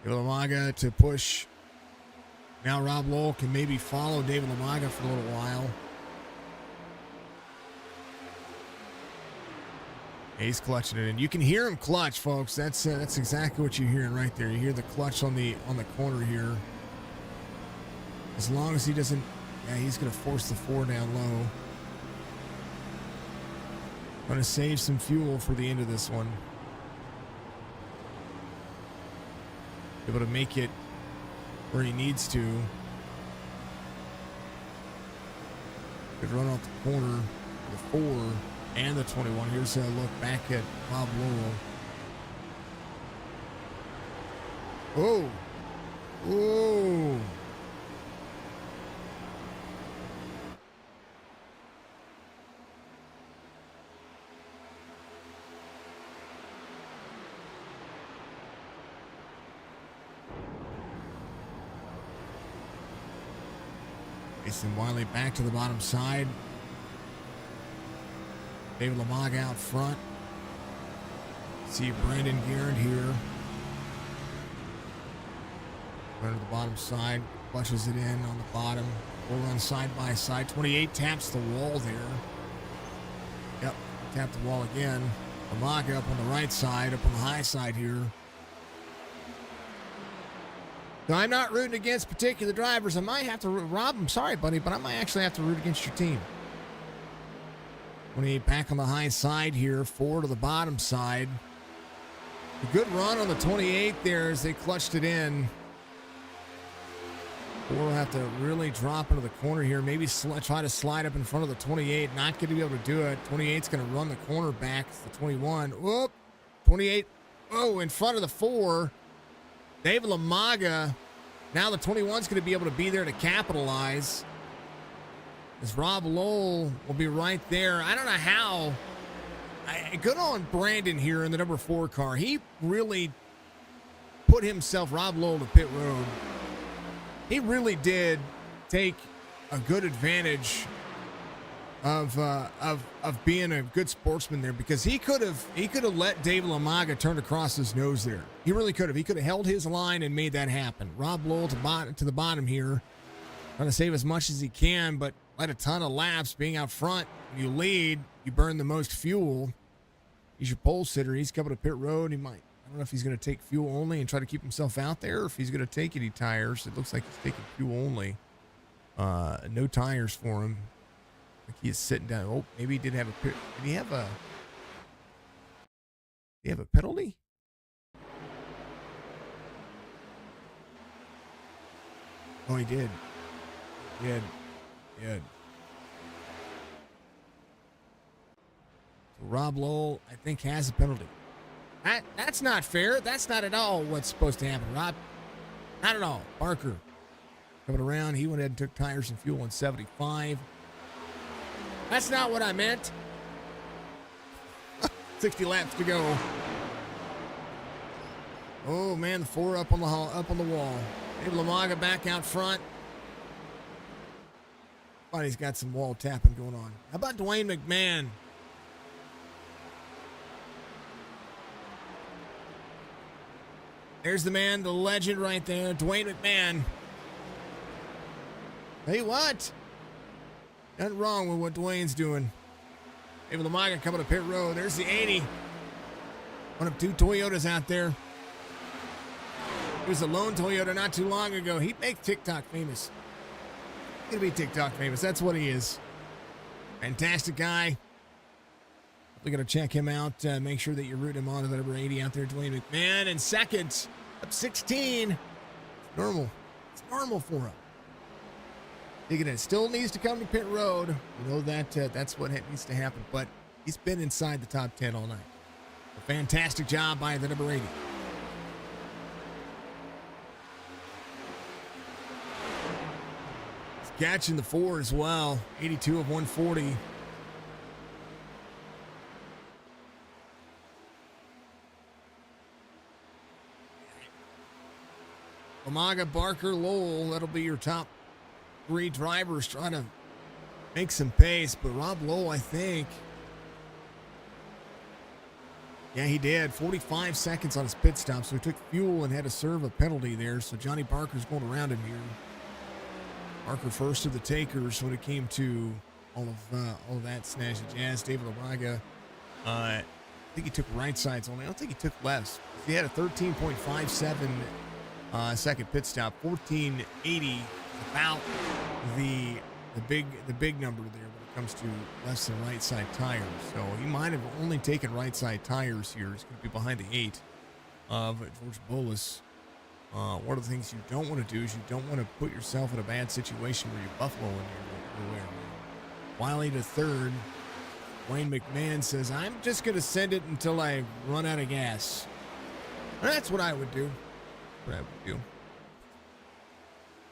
Lamaga to push. Now Rob Lowell can maybe follow David Lamaga for a little while. He's clutching it in. You can hear him clutch, folks. That's exactly what you're hearing right there. You hear the clutch on the corner here. As long as he doesn't, he's going to force the 4 down low. Going to save some fuel for the end of this one. Able to make it where he needs to. Could run off the corner, the 4 and the 21. Here's a look back at Rob Lowell. Oh. Jason Wiley back to the bottom side. David Lamaga out front. See Brandon Garrett here. Run to the bottom side. Clutches it in on the bottom. We'll run side by side. 28 taps the wall there. Yep, tap the wall again. Lamaga up on the right side, up on the high side here. So I'm not rooting against particular drivers. I might have to, Rob, I'm sorry, buddy, but I might actually have to root against your team. 28 back on the high side here. 4 to the bottom side. A good run on the 28 there as they clutched it in. 4 will have to really drop into the corner here. Maybe try to slide up in front of the 28. Not going to be able to do it. 28's going to run the corner back. It's the 21. Whoop. 28. Oh, in front of the 4. David Lamaga. Now the 21's going to be able to be there to capitalize. As Rob Lowell will be right there. I don't know how. Good on Brandon here in the number 4 car. He really put himself, Rob Lowell, to pit road. He really did take a good advantage of being a good sportsman there, because he could have let David Lamaga turn across his nose there. He really could have. He could have held his line and made that happen. Rob Lowell to the bottom here, trying to save as much as he can, but led a ton of laps. Being out front, when you lead, you burn the most fuel. He's your pole sitter. He's coming to pit road. He might. I don't know if he's going to take fuel only and try to keep himself out there, or if he's going to take any tires. It looks like he's taking fuel only. No tires for him. Like he is sitting down. Oh, maybe he did have a pit. Did he have a penalty? Oh, he did. He did. So Rob Lowell, I think, has a penalty. That's not fair. That's not at all what's supposed to happen, Rob. Not at all. Barker coming around. He went ahead and took tires and fuel in 75. That's not what I meant. 60 laps to go. Oh man, the 4 up on the wall. David Lamaga back out front. But he's got some wall tapping going on. How about Dwayne McMahon? There's the man, the legend right there, Dwayne McMahon. Hey, what? Nothing wrong with what Dwayne's doing. David Lamaga coming to pit road. There's the 80. One of 2 Toyotas out there. He was a lone Toyota not too long ago. He'd make TikTok famous. He's going to be TikTok famous. That's what he is. Fantastic guy. We're going to check him out. Make sure that you're rooting him on to the number 80 out there, Dwayne McMahon. And second, up 16. It's normal. It's normal for him. Digging in. Still needs to come to pit road. You know that that's what needs to happen. But he's been inside the top 10 all night. A fantastic job by the number 80. He's catching the 4 as well. 82 of 140. Lamaga, Barker, Lowell, that'll be your top 3 drivers trying to make some pace. But Rob Lowell, I think, yeah, he did. 45 seconds on his pit stop, so he took fuel and had to serve a penalty there. So Johnny Barker's going around him here. Barker first of the takers when it came to all of that snatch of jazz. David Lamaga, I think he took right sides only. I don't think he took lefts. He had a 13.57 second pit stop. 1480, about the big number there when it comes to left and right side tires. So he might have only taken right side tires here. He's going to be behind the 8 of George Bolus. One of the things you don't want to do is you don't want to put yourself in a bad situation where you're buffaloing your way around. Wiley to third. Wayne McMahon says, I'm just going to send it until I run out of gas. That's what I would do.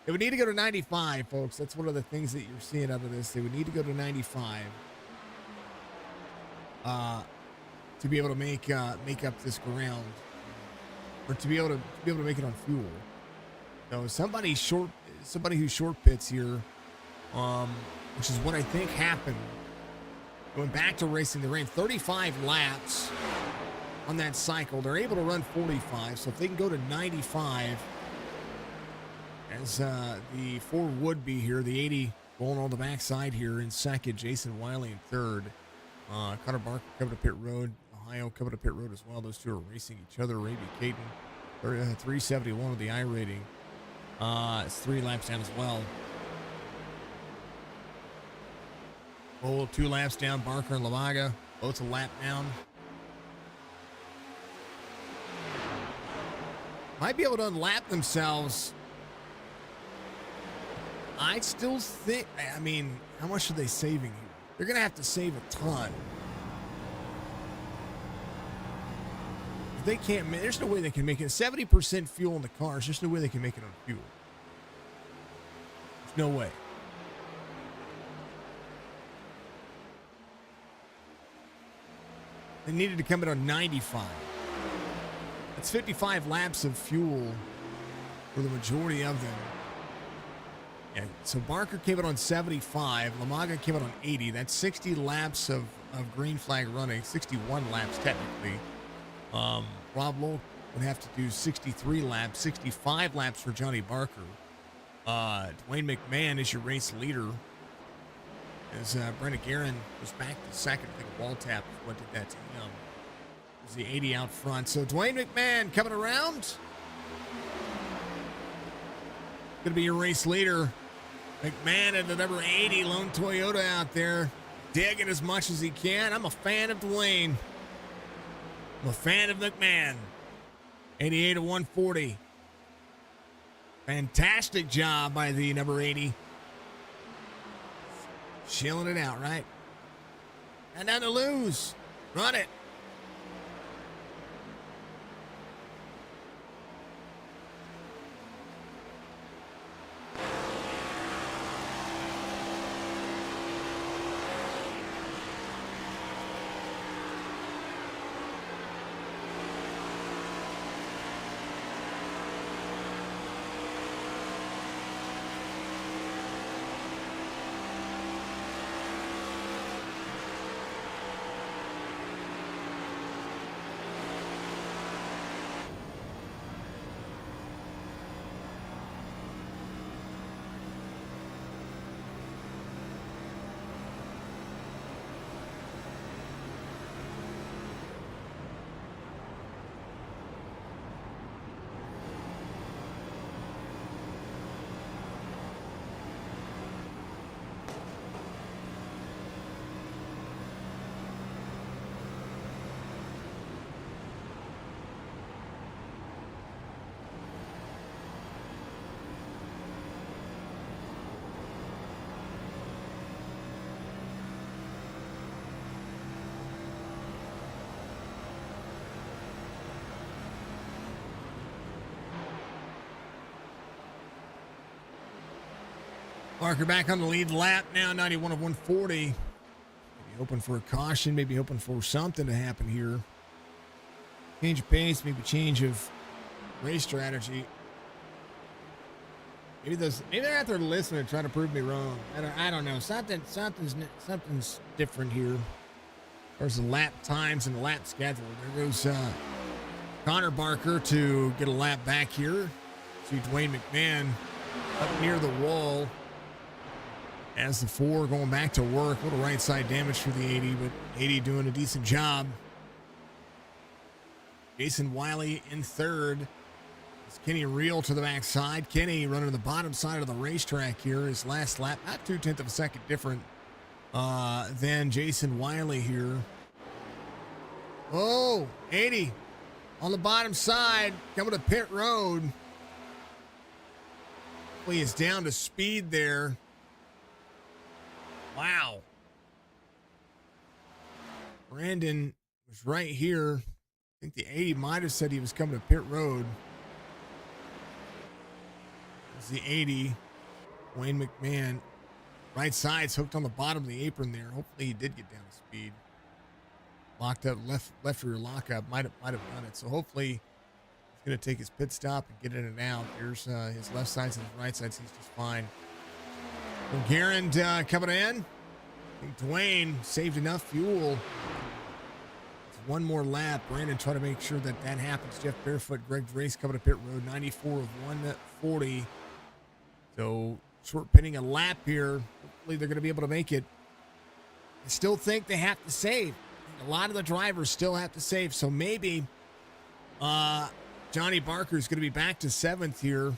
They would need to go to 95, folks. That's one of the things that you're seeing out of this. They would need to go to 95 to be able to make up this ground, or to be able to make it on fuel. So somebody who short pits here, which is what I think happened. Going back to racing, they ran 35 laps on that cycle. They're able to run 45, so if they can go to 95, as the Ford would be here, the 80 rolling on the backside here in second, Jason Wiley in third. Connor Barker coming to pit road, Ohio coming to pit road as well. Those two are racing each other. Raby Caden, 371 with the I rating. It's 3 laps down as well. Oh, 2 laps down, Barker and Lamaga, both a lap down. Might be able to unlap themselves. I still think, I mean, how much are they saving here? They're going to have to save a ton. If they can't, there's no way they can make it. 70% fuel in the car. There's just no way they can make it on fuel. There's no way. They needed to come in on 95. That's 55 laps of fuel for the majority of them. Yeah, so Barker came in on 75. Lamaga came in on 80. That's 60 laps of green flag running. 61 laps technically. Rob Lowell would have to do 63 laps. 65 laps for Johnny Barker. Dwayne McMahon is your race leader. As Brendan Guerin was back to second. I think a wall tap is what did that to him. It was the 80 out front. So Dwayne McMahon coming around. Going to be your race leader. McMahon at the number 80 lone Toyota out there. Digging as much as he can. I'm a fan of Dwayne. I'm a fan of McMahon. 88 to 140. Fantastic job by the number 80. Chilling it out, right? And down to lose. Run it. Barker back on the lead lap now, 91 of 140. Maybe hoping for a caution, maybe hoping for something to happen here. Change of pace, maybe change of race strategy. Maybe they're out there listening, trying to prove me wrong. I don't know. Something's different here. There's the lap times and the lap schedule. There goes Connor Barker to get a lap back here. See Dwayne McMahon up near the wall. As the 4 going back to work. A little right side damage for the 80, but 80 doing a decent job. Jason Wiley in third. It's Kenny Reel to the backside. Kenny running the bottom side of the racetrack here. His last lap, not 0.2 of a second different than Jason Wiley here. Oh, 80 on the bottom side, coming to pit road. Well, he is down to speed there. Wow. Brandon was right here. I think the 80 might have said he was coming to pit road. It's the 80. Wayne McMahon. Right side's hooked on the bottom of the apron there. Hopefully he did get down to speed. Locked up, left rear lockup. Might have done it. So hopefully he's going to take his pit stop and get in and out. There's his left side and his right side. He's just fine. Garand coming in. I think Dwayne saved enough fuel. It's one more lap. Brandon trying to make sure that happens. Jeff Barefoot, Greg Drace coming to pit road, 94 of 140. So short pitting a lap here. Hopefully they're going to be able to make it. I still think they have to save. A lot of the drivers still have to save. So maybe Johnny Barker is going to be back to 7th here.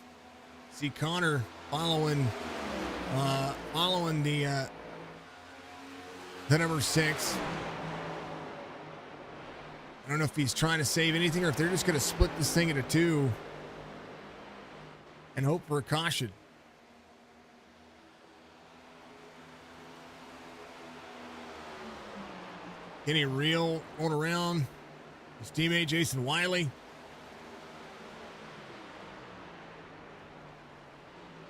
See Connor following the number 6. I don't know if he's trying to save anything or if they're just going to split this thing into 2 and hope for a caution. Kenny Reel going around his teammate Jason Wiley.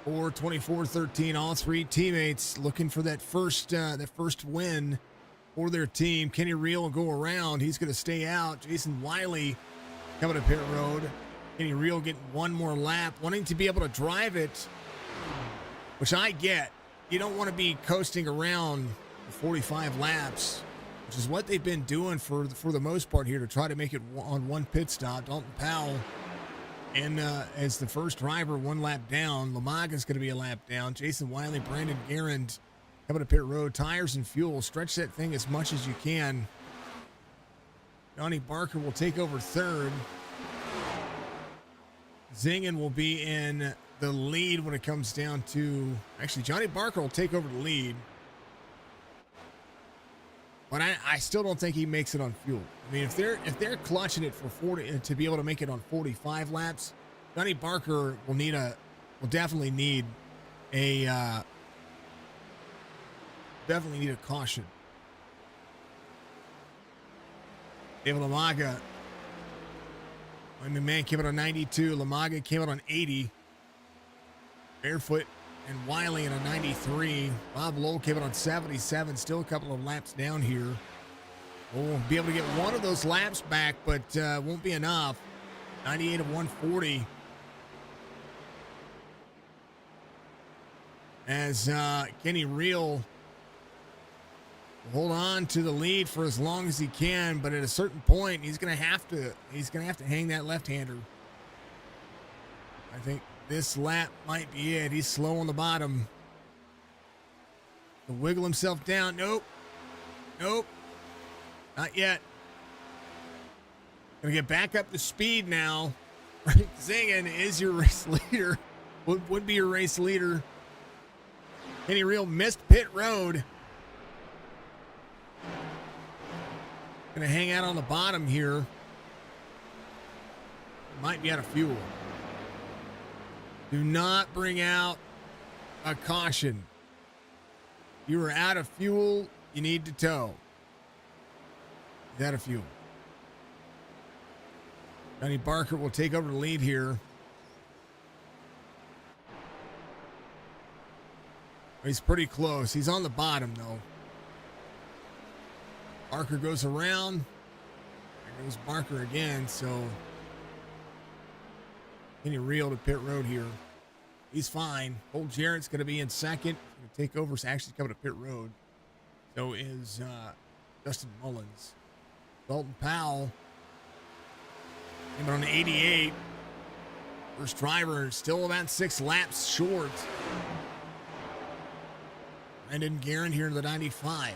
4:24:13. All 3 teammates looking for that first win for their team. Kenny Reel will go around. He's going to stay out. Jason Wiley coming to pit road. Kenny Reel getting one more lap, wanting to be able to drive it, which I get. You don't want to be coasting around 45 laps, which is what they've been doing for the most part here to try to make it on one pit stop. Dalton Powell, and as the first driver, 1 lap down. Lamaga's going to be a lap down. Jason Wiley, Brandon Garand coming to pit road. Tires and fuel. Stretch that thing as much as you can. Johnny Barker will take over 3rd. Zingen will be in the lead when it comes down to... Actually, Johnny Barker will take over the lead. But I still don't think he makes it on fuel. I mean, if they're clutching it for 40 to be able to make it on 45 laps, Johnny Barker will definitely need a caution. David Lamaga, McMahon came out on 92. Lamaga came out on 80. Barefoot and Wiley in a 93. Bob Lowe came out on 77. Still a couple of laps down here. We'll be able to get one of those laps back, but won't be enough. 98 of 140. As Kenny Reel will hold on to the lead for as long as he can, but at a certain point, he's gonna have to hang that left-hander. I think this lap might be it. He's slow on the bottom. He'll wiggle himself down. Nope. Not yet. Gonna get back up to speed now. Zingen is your race leader. Would be your race leader. Kenny Reel missed pit road. Gonna hang out on the bottom here. Might be out of fuel. Do not bring out a caution. You are out of fuel. You need to tow. He's out of fuel. Johnny Barker will take over the lead here. He's pretty close. He's on the bottom, though. Barker goes around. There goes Barker again, so Kenny Reel to pit road here. He's fine. Old Jarrett's going to be in second. Going to take over. It's actually coming to pit road. So is Justin Mullins. Dalton Powell came on 88. First driver still about 6 laps short. Brandon Garand here in the 95.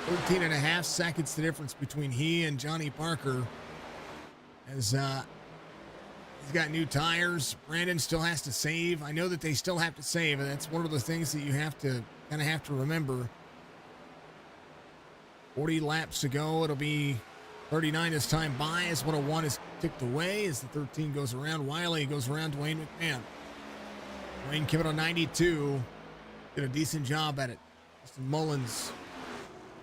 13 and a half seconds the difference between he and Johnny Barker. As he's got new tires. Brandon still has to save. I know that they still have to save, and that's one of the things that you have to remember. 40 laps to go. It'll be 39 as time by, as 101 is ticked away as the 13 goes around. Wiley goes around Dwayne McMahon. Dwayne came on 92. Did a decent job at it. Justin Mullins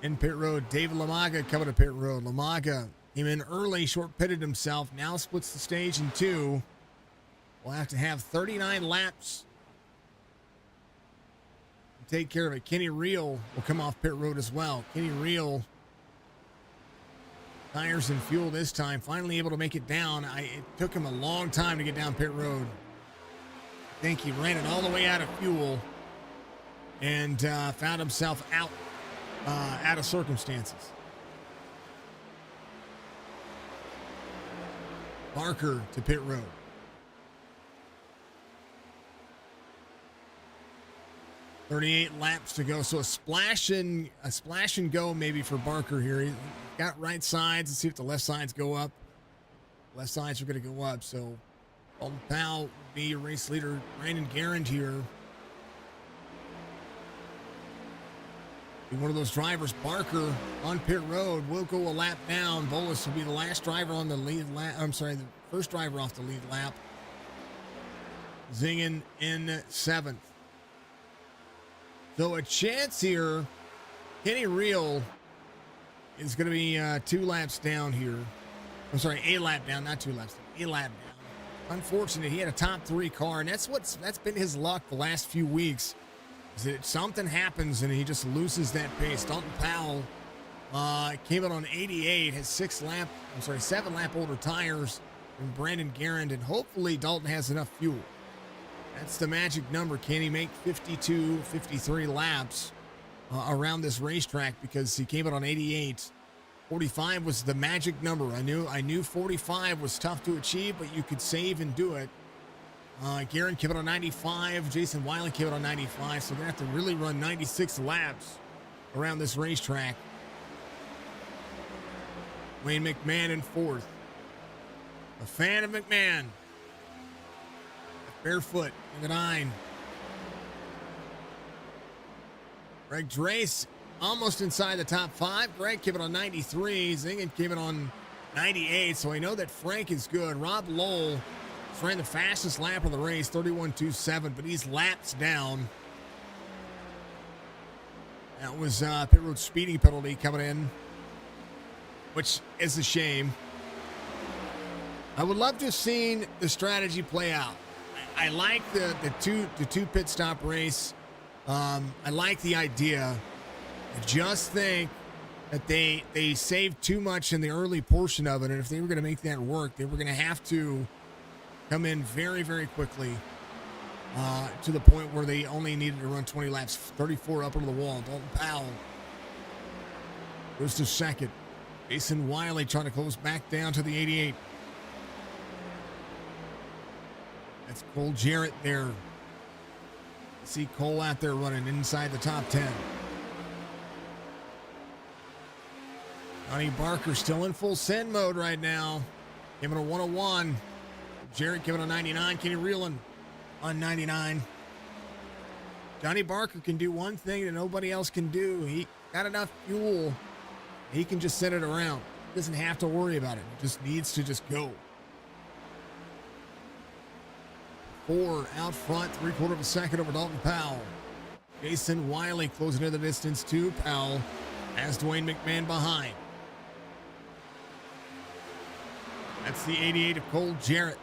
in pit road. David Lamaga coming to pit road. Lamaga came in early, short pitted himself. Now splits the stage in 2. We'll have to have 39 laps to take care of it. Kenny Reel will come off pit road as well. Kenny Reel, tires and fuel this time. Finally able to make it down. It took him a long time to get down pit road. I think he ran it all the way out of fuel and found himself out out of circumstances. Barker to pit road. .38 laps to go, so a splash and go maybe for Barker here. He got right sides. Let's see if the left sides go up. Left sides are going to go up, so Dalton Powell will be race leader. Brandon Garand here. Be one of those drivers. Barker on pit road will go a lap down. Bolus will be the last driver on the lead lap. I'm sorry, the first driver off the lead lap. Zingen in 7th. So a chance here. Kenny Reel is going to be 2 laps down here. I'm sorry, a lap down, not 2 laps down. A lap down. Unfortunate, he had a top 3 car, and that's been his luck the last few weeks. Is that something happens and he just loses that pace. Dalton Powell came out on 88, has 7 lap older tires than Brandon Garand, and hopefully Dalton has enough fuel. That's the magic number. Can he make 52, 53 laps around this racetrack? Because he came out on 88. 45 was the magic number. I knew 45 was tough to achieve, but you could save and do it. Garand came out on 95. Jason Wiley came out on 95. So they're going to have to really run 96 laps around this racetrack. Wayne McMahon in 4th. A fan of McMahon. Barefoot in the 9. Greg Drace almost inside the top 5. Greg came out on 93. Zingen came out on 98. So I know that Frank is good. Rob Lowell ran the fastest lap of the race, 31.27, but he's laps down. That was pit road speeding penalty coming in, which is a shame. I would love to have seen the strategy play out. I like the two pit stop race. I like the idea. I just think that they saved too much in the early portion of it, and if they were going to make that work, they were going to have to come in very, very quickly to the point where they only needed to run 20 laps, 34 up over the wall. Dalton Powell goes to 2nd. Jason Wiley trying to close back down to the 88. That's Cole Jarrett there. See Cole out there running inside the top 10. Johnny Barker still in full send mode right now. Giving a 101. Jarrett giving a 99. Kenny Reelan on 99. Johnny Barker can do one thing that nobody else can do. He got enough fuel. He can just send it around. He doesn't have to worry about it. He just needs to just go. 4 out front, 3/4 of a second over Dalton Powell. Jason Wiley closing in the distance to Powell as Dwayne McMahon behind. That's the 88 of Cole Jarrett.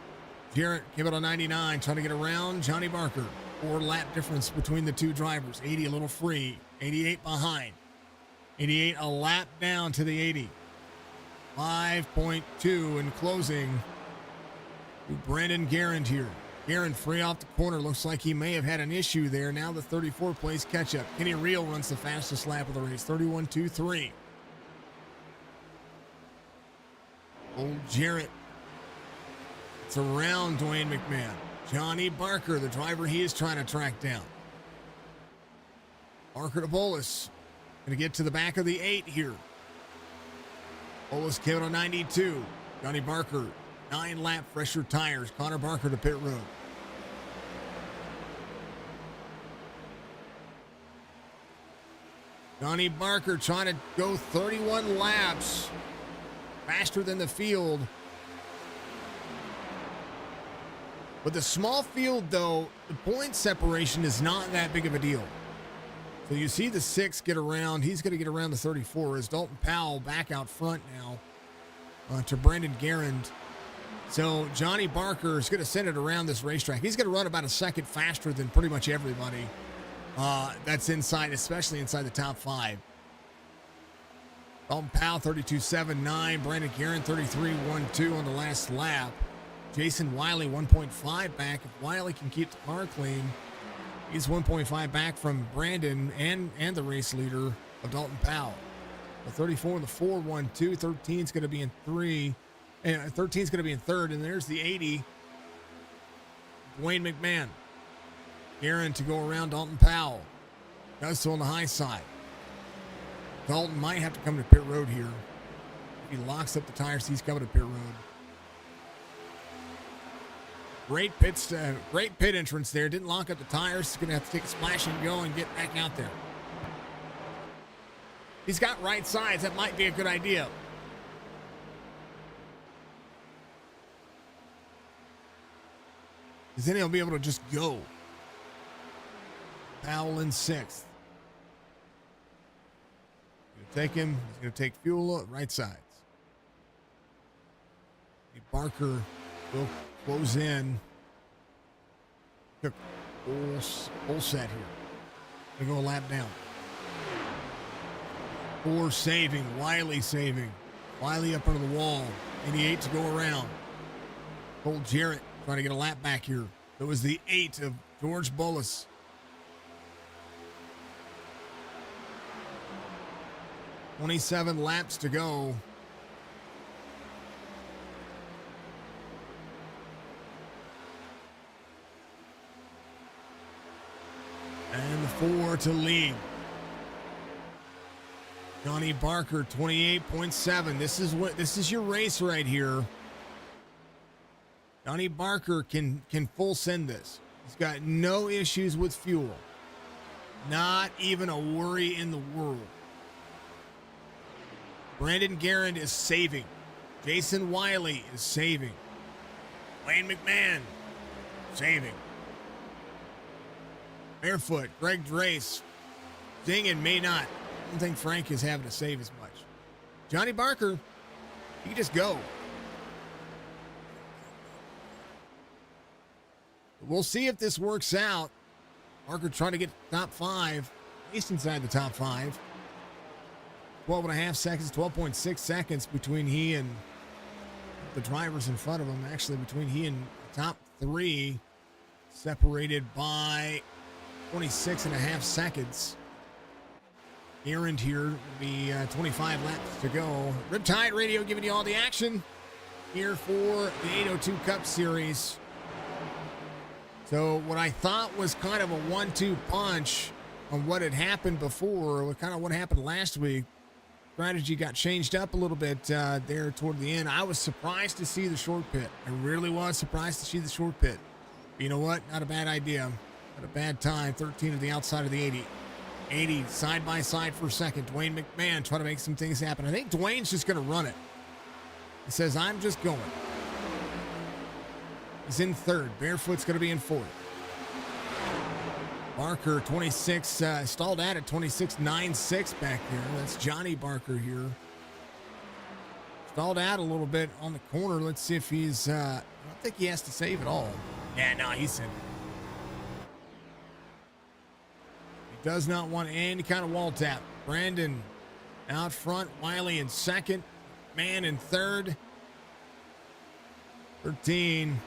Jarrett came out on 99, trying to get around Johnny Barker. 4 lap difference between the two drivers. 80 a little free. 88 behind. 88 a lap down to the 80. 5.2 in closing to Brandon Garand here. Garand free off the corner. Looks like he may have had an issue there. Now the 34 plays catch up. Kenny Reel runs the fastest lap of the race. 31.23. Old Jarrett. It's around Dwayne McMahon. Johnny Barker, the driver he is trying to track down. Barker to Bolus. Going to get to the back of the 8 here. Bolus came out on 92. Johnny Barker, 9 lap fresher tires. Connor Barker to pit road. Johnny Barker trying to go 31 laps. Faster than the field. With the small field, though, the point separation is not that big of a deal. So you see the 6 get around. He's going to get around the 34 as Dalton Powell back out front now to Brandon Garand. So Johnny Barker is going to send it around this racetrack. He's going to run about a second faster than pretty much everybody that's inside, especially inside the top 5. Dalton Powell, 32.79. Brandon Garand, 33.12 on the last lap. Jason Wiley, 1.5 back. If Wiley can keep the car clean, he's 1.5 back from Brandon and the race leader. of Dalton Powell. The 34 and the 4, 1, 2. 13 is going to be in 3. And 13 is going to be in 3rd. And there's the 80. Dwayne McMahon. Aaron to go around Dalton Powell. Does so on the high side. Dalton might have to come to pit road here. If he locks up the tires, he's coming to pit road. Great pit entrance there. Didn't lock up the tires. He's going to have to take a splash and go and get back out there. He's got right sides. That might be a good idea. Because then he'll be able to just go. Powell in 6th. Going to take him. He's going to take fuel right sides. Barker will close in. Took full set here. Going to go a lap down. 4 saving. Wiley saving. Wiley up under the wall. 88 to go around. Cole Jarrett trying to get a lap back here. It was the 8 of George Bullis. $27 laps to go. And the 4 to lead. Johnny Barker, 28.7. This is your race right here. Johnny Barker can full send this. He's got no issues with fuel. Not even a worry in the world. Brandon Garand is saving. Jason Wiley is saving. Wayne McMahon, saving. Barefoot, Greg Drace, Zingin may not. I don't think Frank is having to save as much. Johnny Barker, he can just go. We'll see if this works out. Barker trying to get top 5, at least inside the top 5. 12.5 seconds, 12.6 seconds between he and the drivers in front of him. Actually, between he and the top 3, separated by 26.5 seconds. Errand here will be 25 laps to go. Riptide Radio giving you all the action here for the 802 Cup Series. So what I thought was kind of a 1-2 punch on what had happened before, kind of what happened last week, strategy got changed up a little bit there toward the end. I was surprised to see the short pit. I really was surprised to see the short pit. But you know what? Not a bad idea. Not a bad time. 13 to the outside of the 80. 80 side by side for a second. Dwayne McMahon trying to make some things happen. I think Dwayne's just going to run it. He says, I'm just going. He's in 3rd. Barefoot's going to be in 4th. Barker, 26, stalled out at 26.96 back there. That's Johnny Barker here. Stalled out a little bit on the corner. Let's see if he's, I don't think he has to save at all. Yeah, no, he's in. He does not want any kind of wall tap. Brandon out front. Wiley in 2nd. Man in 3rd. 13.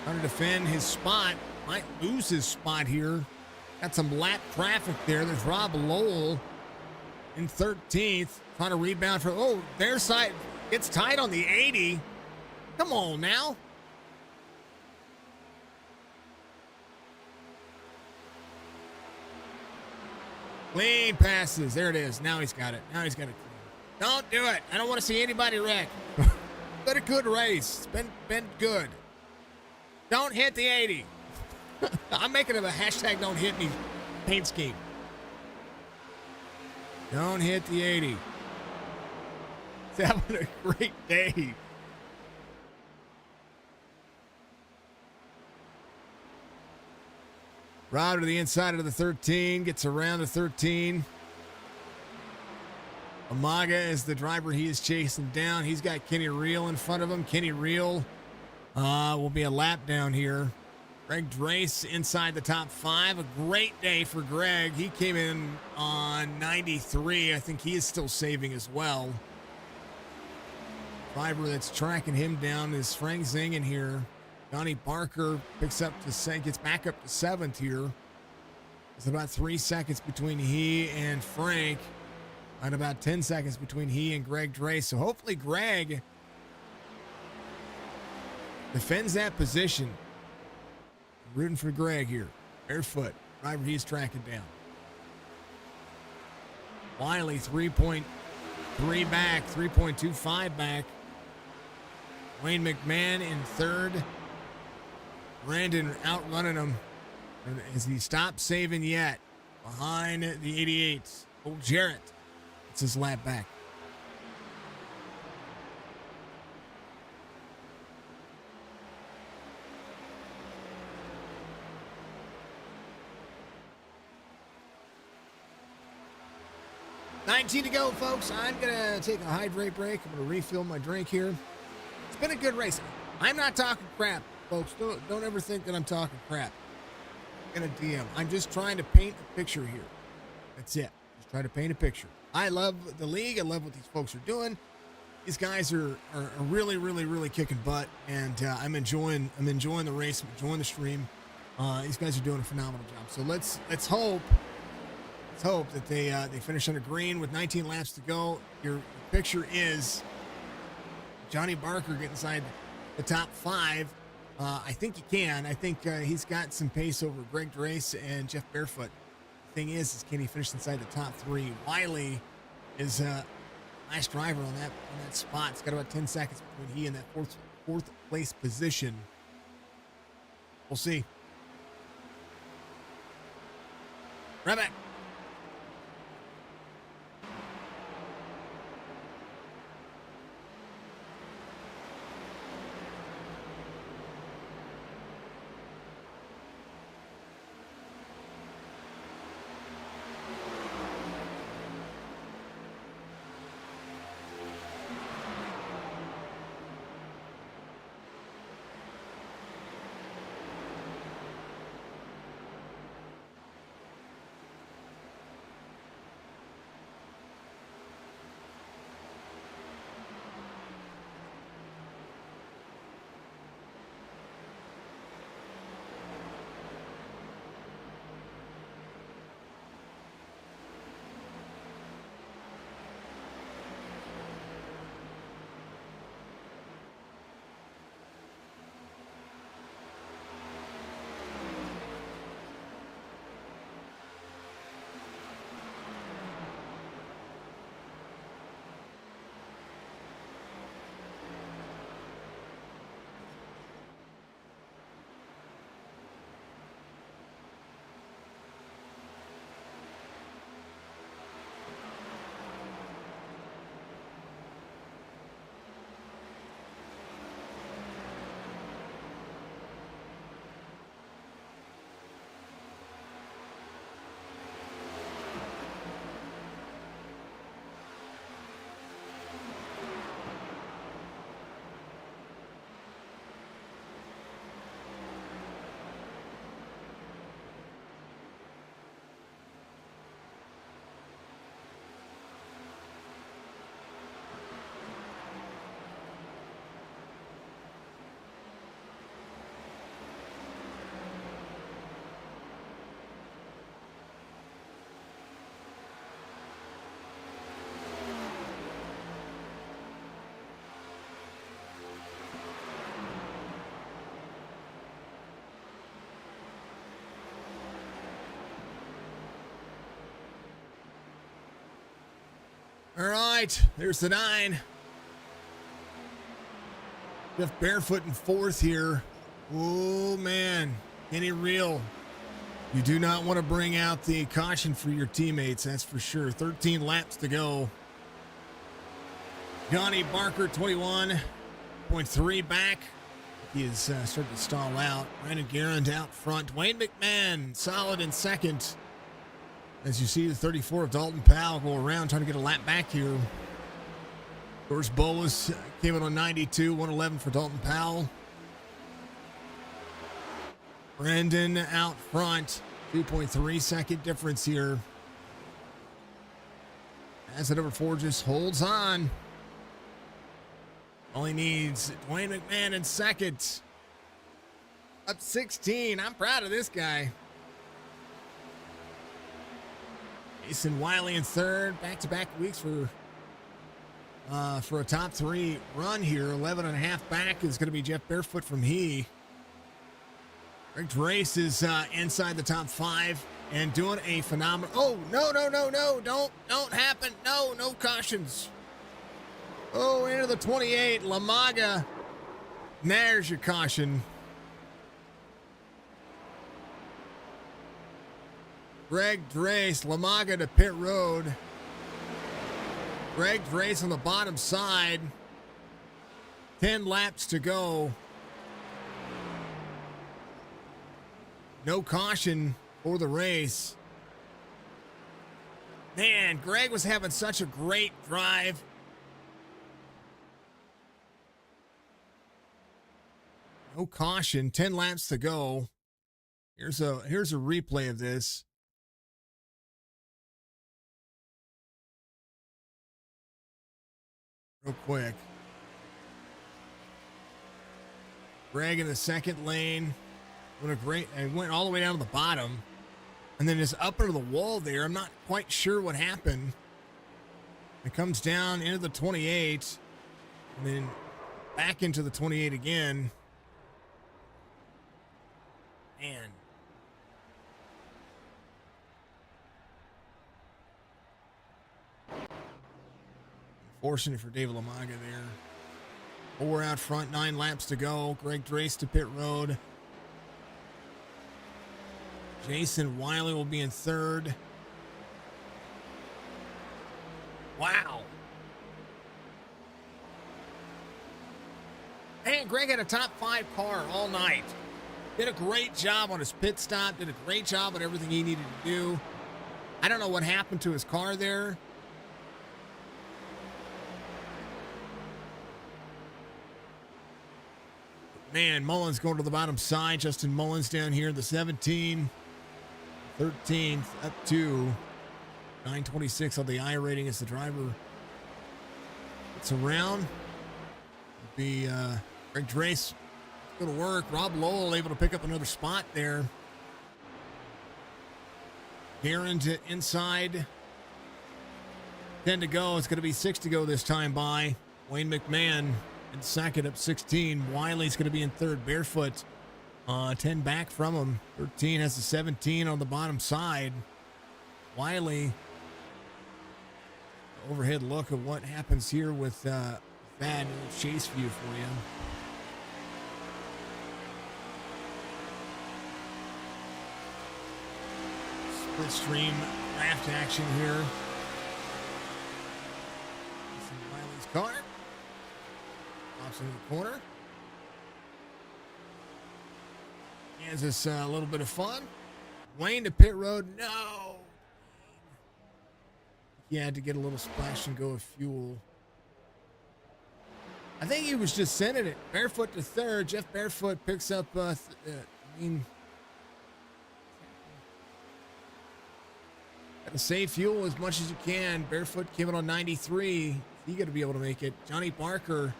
Trying to defend his spot. Might lose his spot here. Got some lap traffic there. There's Rob Lowell in 13th. Trying to rebound from, oh, their side gets tight on the 80. Come on now. Clean passes. There it is. Now he's got it. Now he's got it clean. Don't do it. I don't want to see anybody wreck. Been a good race. It's been good. Don't hit the 80. I'm making it a hashtag don't hit me paint scheme. Don't hit the 80. He's having a great day. Rob to the inside of the 13. Gets around the 13. Amaga is the driver he is chasing down. He's got Kenny Reel in front of him. Kenny Reel will be a lap down here. Greg Drace inside the top 5. A great day for Greg. He came in on 93. I think he is still saving as well. Driver that's tracking him down is Frank Zingen here. Johnny Barker gets back up to 7th here. It's about 3 seconds between he and Frank, and about 10 seconds between he and Greg Dre. So hopefully Greg defends that position. I'm rooting for Greg here. Barefoot, driver he's tracking down. Wiley 3.3 back, 3.25 back. Wayne McMahon in third. Brandon outrunning him as he stopped saving yet. Behind the 88s. Old Jarrett. It's his lap back. $19 to go, folks. I'm going to take a hydrate break. I'm going to refill my drink here. It's been a good race. I'm not talking crap, folks. Don't ever think that I'm talking crap. I'm going to DM. I'm just trying to paint a picture here. That's it. Just trying to paint a picture. I love the league. I love what these folks are doing. These guys are really, really, really kicking butt, and I'm enjoying the race. I'm enjoying the stream. These guys are doing a phenomenal job. So let's hope that they finish on a green with 19 laps to go. Your picture is Johnny Barker get inside the top 5. I think he can. I think he's got some pace over Greg Drace and Jeff Barefoot. The thing is can he finish inside the top 3? Wiley is last driver on that spot. It's got about 10 seconds between he and that fourth place position. We'll see. Right back. All right, there's the 9. Jeff Barefoot in 4th here. Oh, man. Any real. You do not want to bring out the caution for your teammates, that's for sure. 13 laps to go. Johnny Barker, 21.3 back. He is starting to stall out. Brandon Garand out front. Wayne McMahon, solid in 2nd. As you see, the 34 of Dalton Powell go around trying to get a lap back here. George Bolus came in on 92, 111 for Dalton Powell. Brandon out front, 2.3 second difference here. As the number 4 just holds on. All he needs, Dwayne McMahon in 2nd. Up 16, I'm proud of this guy. Jason Wiley in third. Back-to-back weeks for a top three run here. 11 and a half back is going to be Jeff Barefoot from He. Greg Drace is inside the top five and doing a phenomenal. Oh, no. Don't happen. No cautions. Oh, into the 28. Lamaga. There's your caution. Greg Drace, Lamaga to pit road. Greg Drace on the bottom side. 10 laps to go. No caution for the race. Man, Greg was having such a great drive. No caution, 10 laps to go. Here's a replay of this. Real quick. Greg in the second lane. And went all the way down to the bottom. And then is up into the wall there. I'm not quite sure what happened. It comes down into the 28. And then back into the 28 again. Man. Unfortunate for David Lamaga there. 4 out front, 9 laps to go. Greg Drace to pit road. Jason Wiley will be in third. Wow. Man, Greg had a top 5 car all night. Did a great job on his pit stop. Did a great job on everything he needed to do. I don't know what happened to his car there. Man, Mullins going to the bottom side. Justin Mullins down here, the 17. 13th up to 926 on the I rating as the driver. It's around. It'll be Greg Drace going to work. Rob Lowell able to pick up another spot there. Darren to inside. 10 to go. It's going to be 6 to go this time by. Wayne McMahon in second up 16. Wiley's going to be in third. Barefoot 10 back from him. 13 has the 17 on the bottom side. Wiley. Overhead look of what happens here with bad chase view for you. Split stream draft action here. Wiley's car. Pops into the corner. Kansas, a little bit of fun. Wayne to pit road. No. He had to get a little splash and go of fuel. I think he was just sending it. Barefoot to third. Jeff Barefoot picks up, gotta save fuel as much as you can. Barefoot came in on 93. He got to be able to make it. Johnny Barker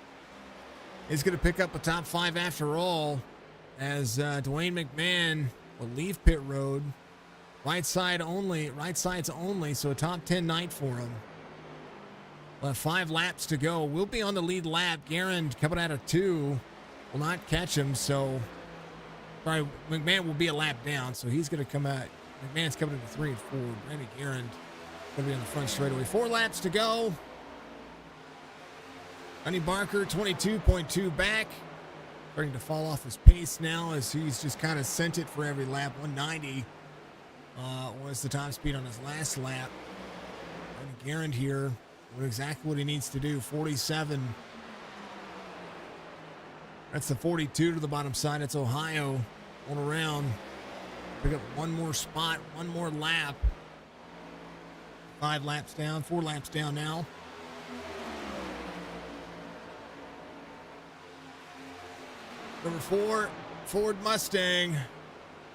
is going to pick up a top 5 after all, as Dwayne McMahon will leave pit road. Right side's only, so a top 10 night for him. We'll have 5 laps to go. We'll be on the lead lap. Garand coming out of 2 will not catch him, so sorry, McMahon will be a lap down, so he's going to come out. McMahon's coming into 3 and 4. Randy Garand going to be on the front straightaway. 4 laps to go. Johnny Barker, 22.2 back. Starting to fall off his pace now as he's just kind of sent it for every lap. 190 was the top speed on his last lap. And Garand here, doing exactly what he needs to do. 47. That's the 42 to the bottom side. It's Ohio. Going around. Pick up one more spot, one more lap. 5 laps down, 4 laps down now. Number 4, Ford Mustang.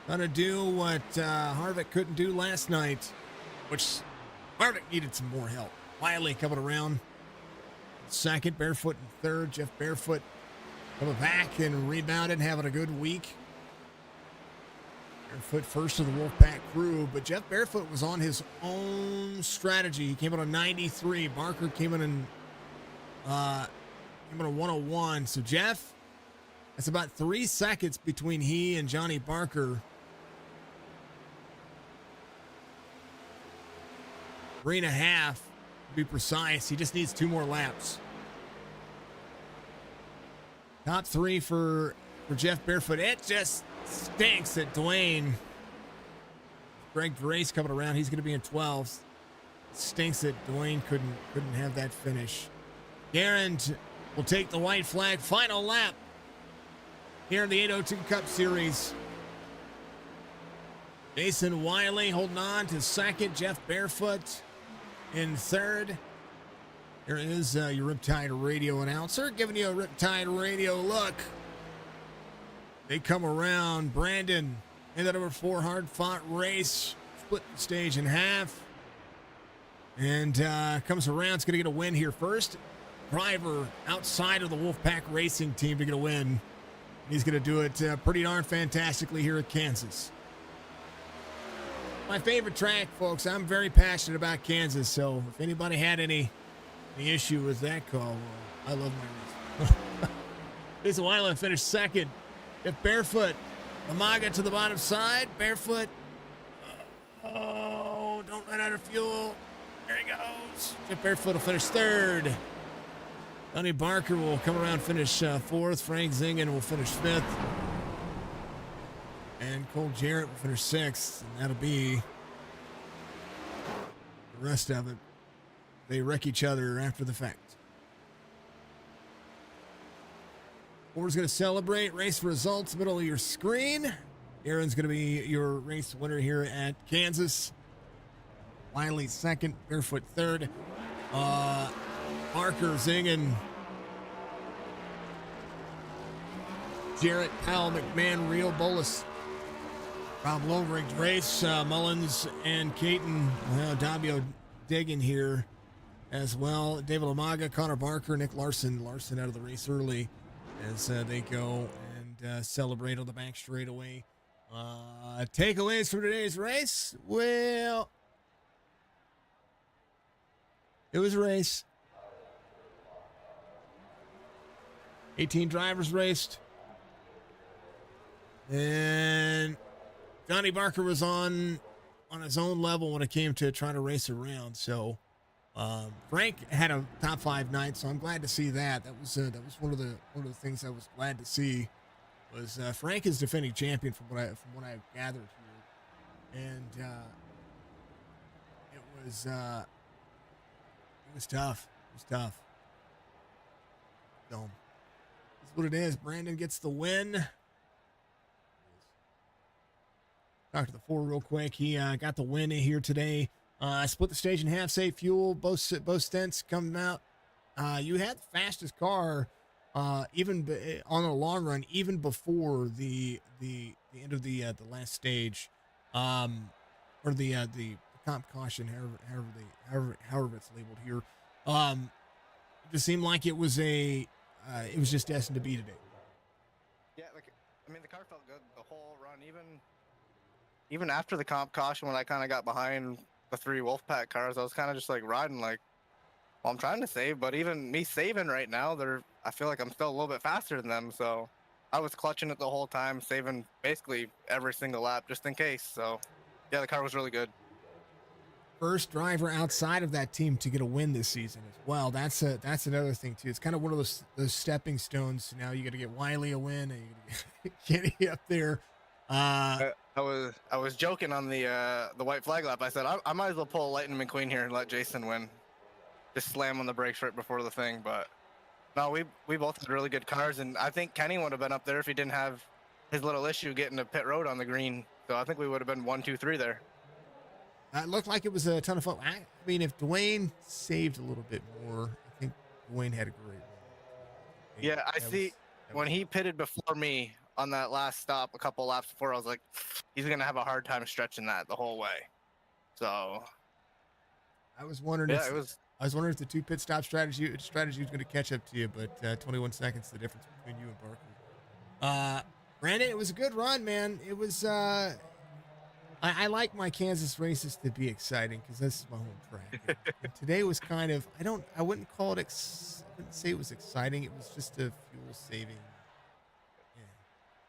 Gonna do what Harvick couldn't do last night, which Harvick needed some more help. Wiley coming around. Second, Barefoot in third. Jeff Barefoot coming back and rebounded, having a good week. Barefoot first of the Wolfpack crew, but Jeff Barefoot was on his own strategy. He came in on 93. Barker came in on 101. So Jeff, that's about 3 seconds between he and Johnny Barker. 3.5 to be precise. He just needs 2 more laps. Top 3 for Jeff Barefoot. It just stinks that Dwayne. Greg Grace coming around. He's going to be in 12th. Stinks that Dwayne couldn't have that finish. Garand will take the white flag. Final lap here in the 802 Cup Series. Jason Wiley holding on to second. Jeff Barefoot in third. Here is your Riptide Radio announcer giving you a Riptide Radio look. They come around. Brandon in that number 4 hard-fought race. Split the stage in half. And comes around. It's going to get a win here first. Driver outside of the Wolfpack Racing team to get a win. He's going to do it pretty darn fantastically here at Kansas. My favorite track, folks. I'm very passionate about Kansas, so if anybody had any issue with that call, I love my race. Jason Weiland finished second. If Barefoot, Amaga to the bottom side. Barefoot. Oh, don't run out of fuel. There he goes. Jeff Barefoot will finish third. Johnny Barker will come around, finish fourth. Frank Zingen will finish fifth. And Cole Jarrett will finish sixth. And that'll be the rest of it. They wreck each other after the fact. Ford's going to celebrate race results, middle of your screen. Aaron's going to be your race winner here at Kansas. Wiley second, Barefoot third. Barker, Zingen, Jarrett, Powell, McMahon, Real, Bolus, Rob Lowridge, Race, Mullins, and Caton. Davio Diggin here as well. David Lamaga, Connor Barker, Nick Larson. Larson out of the race early as they go and celebrate on the back straightaway. Takeaways from today's race? Well, it was a race. 18 drivers raced. And Johnny Barker was on his own level when it came to trying to race around. So Frank had a top 5 night, so I'm glad to see that. That was one of the things I was glad to see. Was Frank is defending champion from what I've gathered here, and it was tough. It was tough. So that's what it is. Brandon gets the win. Talk to the 4 real quick. He got the win in here today. Split the stage in half, save fuel. Both stints coming out. You had the fastest car, even on the long run, even before the end of the last stage, or the comp caution, however it's labeled here. It just seemed like it was just destined to be today. Yeah, the car felt good the whole run, even after the comp caution when I kind of got behind the 3 Wolfpack cars. I was kind of just riding well, I'm trying to save, but even me saving right now, I feel like I'm still a little bit faster than them. So I was clutching it the whole time, saving basically every single lap just in case. So yeah, the car was really good. First driver outside of that team to get a win this season as well. That's another thing too. It's kind of one of those stepping stones. Now you got to get Wiley a win, and you got to get Kenny up there. I was joking on the white flag lap. I said I might as well pull Lightning McQueen here and let Jason win. Just slam on the brakes right before the thing. But no, we both had really good cars, and I think Kenny would have been up there if he didn't have his little issue getting to pit road on the green. So I think we would have been 1, 2, 3 there. It looked like it was a ton of fun. I mean, if Dwayne saved a little bit more, I think Dwayne had a great run. Yeah, I see. When he pitted before me on that last stop, a couple laps before, I was like, he's gonna have a hard time stretching that the whole way. So I was wondering. Yeah, I was wondering if the 2 pit stop strategy was going to catch up to you, but 21 seconds the difference between you and Barker. Brandon, it was a good run, man. It was I like my Kansas races to be exciting because this is my home track. And today was kind of I wouldn't call it I wouldn't say it was exciting. It was just a fuel saving.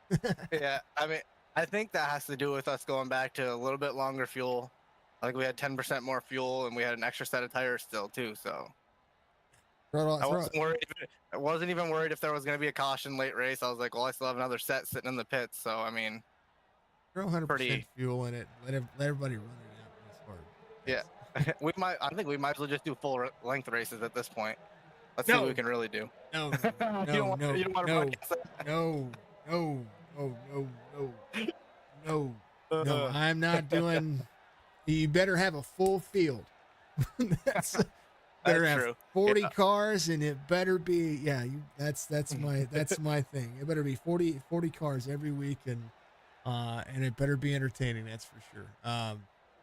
Yeah. Yeah, I mean, I think that has to do with us going back to a little bit longer fuel. I think we had 10% more fuel, and we had an extra set of tires still too. So I wasn't worried. I wasn't even worried if there was going to be a caution late race. I was like, well, I still have another set sitting in the pits. So I mean, throw 100% pretty. fuel in it. Let everybody run it out. It's hard. Yeah, we might. I think we might as well just do full length races at this point. Let's see what we can really do. No, You don't want to broadcast that? no, no. I'm not doing. You better have a full field. That's better have true. 40 cars, and it better be that's my thing. It better be 40 cars every week, and it better be entertaining. That's for sure.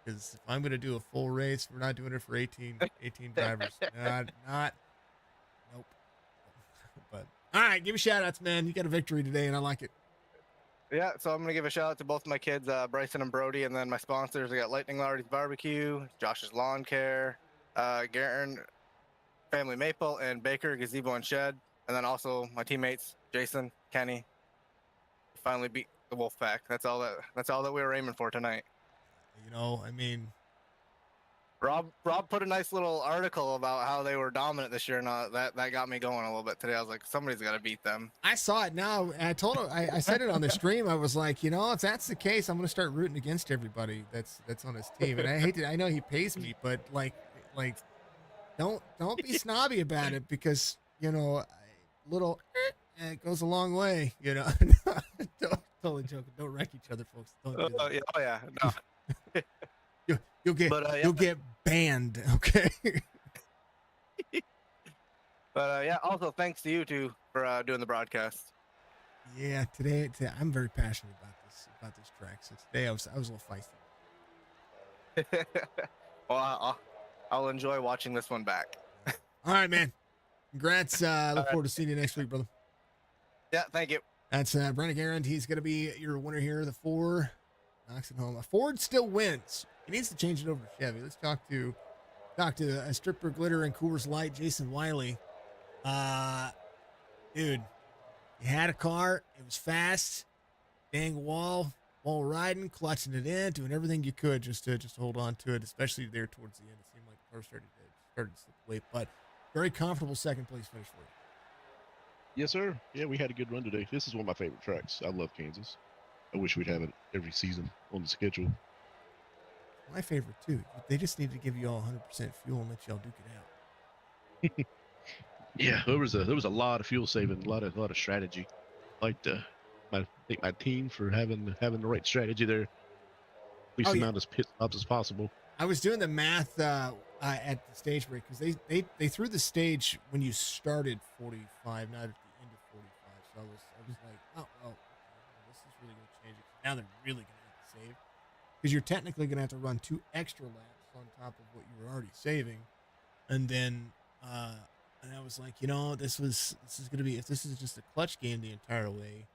Because if I'm going to do a full race, we're not doing it for 18 drivers. Not nope. But all right, give me shout outs, man. You got a victory today, and I like it. Yeah, so I'm gonna give a shout out to both my kids, Bryson and Brody, and then my sponsors. I got Lightning Lardy's Barbecue, Josh's Lawn Care, Garen Family Maple, and Baker Gazebo and Shed, and then also my teammates Jason, Kenny. Finally beat the Wolfpack. That's all that we were aiming for tonight. You know, I mean, Rob put a nice little article about how they were dominant this year, and that got me going a little bit today. I was like, somebody's got to beat them. I saw it now. And I told him, I said it on the stream. I was like, if that's the case, I'm going to start rooting against everybody that's on his team. And I know he pays me, but like, don't be snobby about it because little it goes a long way. Totally joking. Don't wreck each other, folks. Don't do that. Oh yeah, no. You'll get banned, okay? But also thanks to you two for doing the broadcast. Yeah, today I'm very passionate about this track. So today I was a little feisty. Well, I'll enjoy watching this one back. All right, man. Congrats. Look forward to seeing you next week, brother. Yeah, thank you. That's Brandon Garand. He's going to be your winner here. The 4 knocks it home. Ford still wins. He needs to change it over to Chevy. Let's talk to Stripper Glitter and Coors Light, Jason Wiley. Dude, you had a car. It was fast. Dang wall riding, clutching it in, doing everything you could just to hold on to it, especially there towards the end. It seemed like the car started to slip away, but very comfortable second place finish for you. Yes, sir. Yeah, we had a good run today. This is one of my favorite tracks. I love Kansas. I wish we'd have it every season on the schedule. My favorite too. They just need to give you all 100% fuel and let y'all duke it out. Yeah, there was a lot of fuel saving, a lot of strategy. I thank my team for having the right strategy there. Least amount of pit stops as possible. I was doing the math at the stage break because they threw the stage when you started 45, not at the end of 45. So I was like, oh well, this is really going to change it. Now they're really going to have to save because you're technically going to have to run 2 extra laps on top of what you were already saving, and then and I was like, this is going to be, if this is just a clutch game the entire way,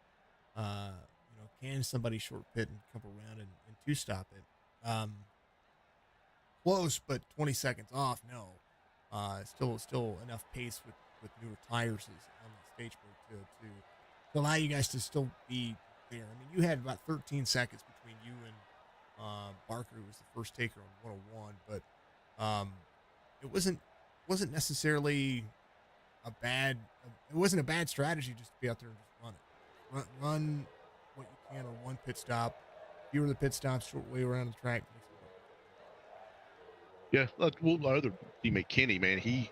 can somebody short pit and come around and 2-stop it? Close, but 20 seconds off. No, still enough pace with newer tires on the stage break to allow you guys to still be there. I mean, you had about 13 seconds between you and Barker, who was the first taker on 101, but it wasn't necessarily it wasn't a bad strategy just to be out there and just run it. Run what you can on one pit stop. Fewer the pit stops, short way around the track. Yeah, well, our other teammate Kenny, man, he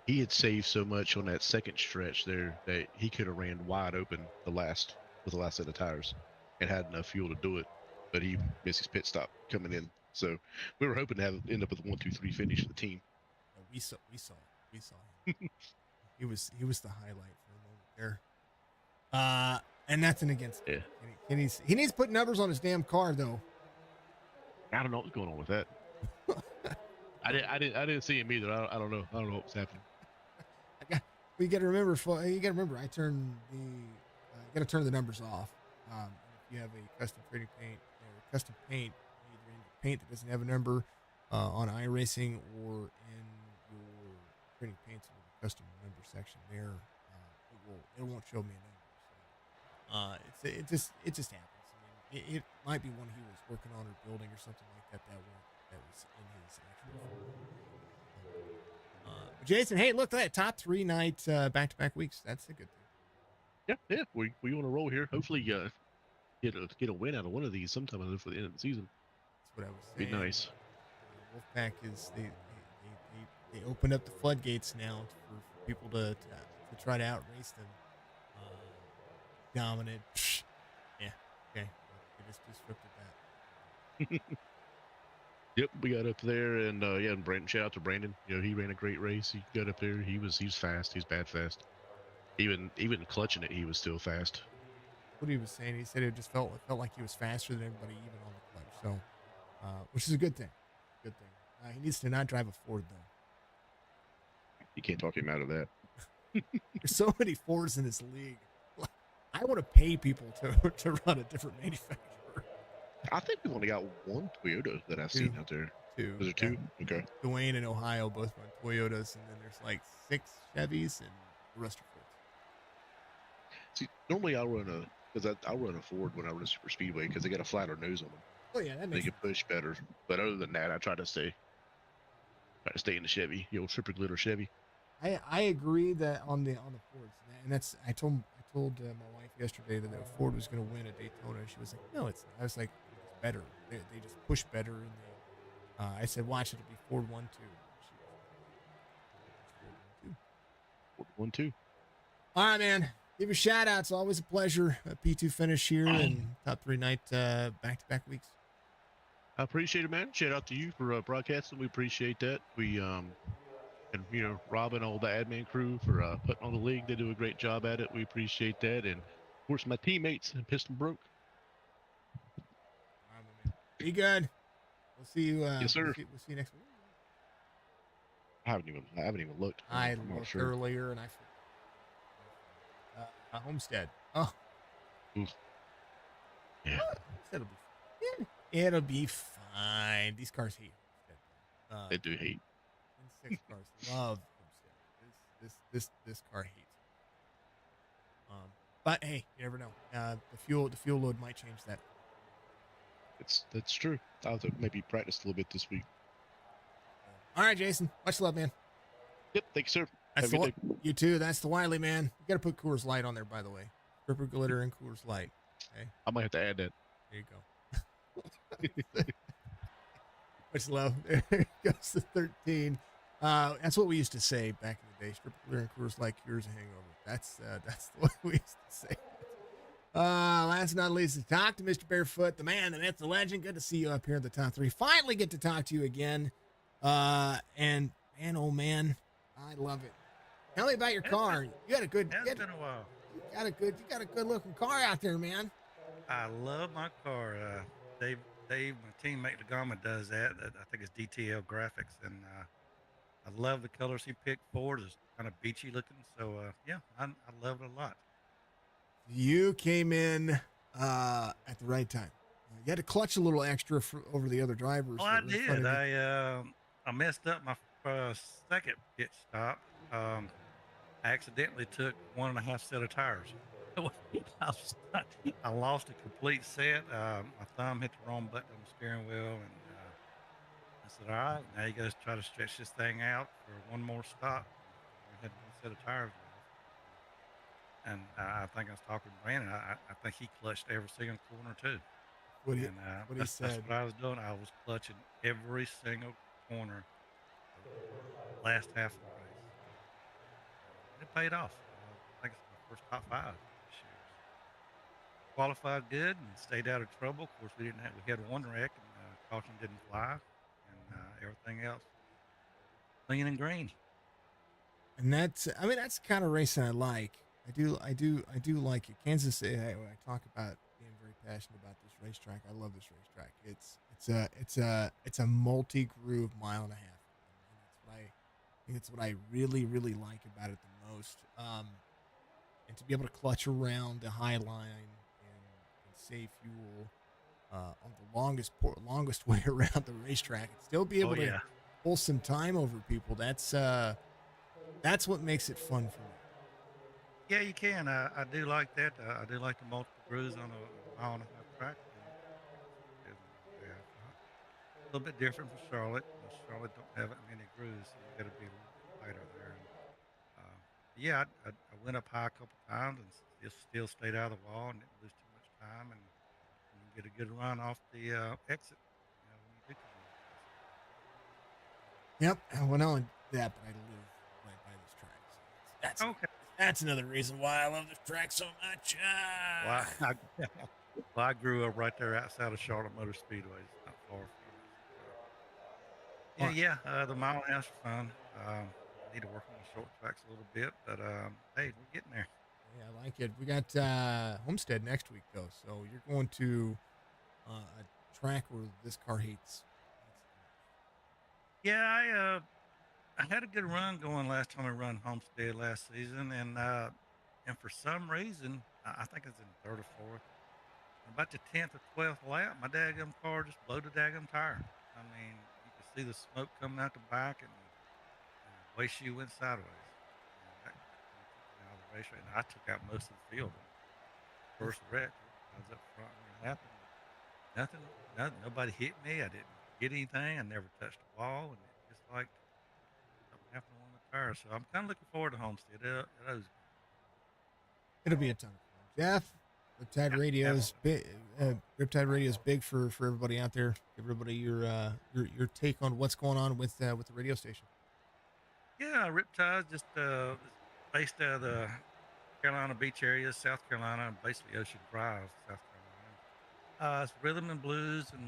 had saved so much on that second stretch there that he could have ran wide open with the last set of tires and had enough fuel to do it, but he missed his pit stop coming in. So we were hoping to end up with a 1-2-3 finish for the team. Oh, we saw him. he was the highlight for a moment there. And nothing against him. Yeah. He needs to put numbers on his damn car though. I don't know what's going on with that. I didn't see him either. I don't know what was happening. You got to remember. I got to turn the numbers off. If you have a custom trading paint or custom paint, either in paint that doesn't have a number on iRacing or in your training paints in the custom number section there, it won't show me a number. So it just happens. I mean, it might be one he was working on or building or something like that. That was in his actual. But Jason, hey, look at that top 3 night back-to-back weeks. That's a good thing. Yeah. We on a roll here. Hopefully, get a win out of one of these sometime for the end of the season. That's what I was Be saying. nice. Wolfpack is they opened up the floodgates now for people to try to outrace them. Dominant. Yeah. Okay. They just disrupted that. Yep, we got up there, and and Brandon. Shout out to Brandon. He ran a great race. He got up there. He was fast. He's bad fast. Even clutching it, he was still fast. What he was saying, he said it just felt like he was faster than everybody, even on the clutch. So, which is a good thing. Good thing. He needs to not drive a Ford though. You can't talk him out of that. There's so many Fords in this league. I want to pay people to run a different manufacturer. I think we've only got one Toyota that I've seen out there. Two. Was there two? Okay. Dwayne and Ohio both run Toyotas, and then there's like 6 Chevys, and the rest are Fords. See, normally I'll run a Ford when I run a super speedway because they got a flatter nose on them. Oh yeah, that makes they can push better. But other than that, I try to stay in the Chevy, the old triple glitter Chevy. I agree that on the Fords, and that's I told my wife yesterday that Ford was going to win at Daytona, and she was like, "No, it's not." I was like, "It's better. They just push better." And I said, "Watch, it'll be Ford 1-2." Ford 1-2. All right, man. Give your shout outs. Always a pleasure. A P2 finish here and top 3 night back-to-back weeks. I appreciate it, man. Shout out to you for broadcasting. We appreciate that. We and Rob and all the admin crew for putting on the league. They do a great job at it. We appreciate that. And of course, my teammates and Piston Broke. All right, my man. Be good. We'll see you. Yes, sir. We'll see you next week. I haven't even looked. I I'm not looked sure. earlier and I Homestead. Oh. Oof. Yeah. It'll be fine. These cars hate Homestead. They do hate. N6 cars love Homestead. This car hates. But hey, you never know. The fuel load might change that. That's true. I'll have to maybe practice a little bit this week. All right, Jason. Much love, man. Yep. Thank you, sir. That's Have a good day. You too. That's the Wiley, man. You got to put Coors Light on there, by the way. Triple glitter and Coors Light. Okay. I might have to add that. There you go. Much love. There it goes to 13. That's what we used to say back in the day. Triple glitter and Coors Light cures a hangover. That's the way we used to say it. Last but not least, to talk to Mr. Barefoot, the man, the myth, the legend. Good to see you up here in the top 3. Finally get to talk to you again. And man, oh man, I love it. Tell me about your car. You got a good. It's been a while. You got a good looking car out there, man. I love my car. Dave, my teammate Lagama does that. I think it's DTL Graphics, and I love the colors he picked for it. It's kind of beachy looking. So yeah, I love it a lot. You came in at the right time. You had to clutch a little extra over the other drivers. Oh, I did. I messed up my second pit stop. I accidentally took 1.5 set of tires. I lost a complete set. My thumb hit the wrong button on the steering wheel, and I said, "All right, now you got to try to stretch this thing out for one more stop." We had one set of tires left, and I think I was talking to Brandon. I think he clutched every single corner too. That's what I was doing. I was clutching every single corner. Last half of the race. And it paid off. I think it's my first top 5 this year. Qualified good and stayed out of trouble. Of course, we had one wreck, and caution didn't fly, and everything else clean and green. And that's the kind of racing I like. I do like it. Kansas City. When I talk about being very passionate about this racetrack, I love this racetrack. It's a multi-groove 1.5 miles. It's what I really, really like about it the most. And to be able to clutch around the high line and save fuel on the longest way around the racetrack and still be Oh able to yeah. pull some time over people. That's what makes it fun for me. Yeah, you can. I do like that. I do like the multiple grooves on a mile and a half track. It is a mile and a half. A little bit different for Charlotte. Charlotte don't have that many grooves, so you got to be a little bit tighter there. And yeah, I went up high a couple times and still stayed out of the wall and didn't lose too much time, and you can get a good run off the exit. When you do come around the exit. Yep. Well, not only that, but I live right by this track. So Okay. that's another reason why I love this track so much. Well, well, I grew up right there outside of Charlotte Motor Speedway. It's not far from it. So, the mile and a half's fun. I need to work on my short tracks a little bit, but hey, we're getting there. Yeah, I like it. We got Homestead next week though, so you're going to a track where this car hates. Yeah, I had a good run going last time I run Homestead last season, and for some reason I think it's in third or fourth. About the 10th or 12th lap, my daggum car just blew the daggum tire. I mean, you could see the smoke coming out the back, and away she went sideways. And that kind of took me out of the race. And I took out most of the field. First wreck, I was up front when it happened. Nothing, nobody hit me. I didn't get anything. I never touched the wall, and it just like something happened on the tire. So I'm kind of looking forward to Homestead. It owes me. It'll be a ton of fun. Jeff, Riptide Yeah, Radio's absolutely. big. Riptide Radio's big for everybody out there. Give everybody your take on what's going on with the radio station. Yeah, Riptide just based out of the Carolina Beach area, South Carolina, basically Ocean Drive, South Carolina. It's rhythm and blues and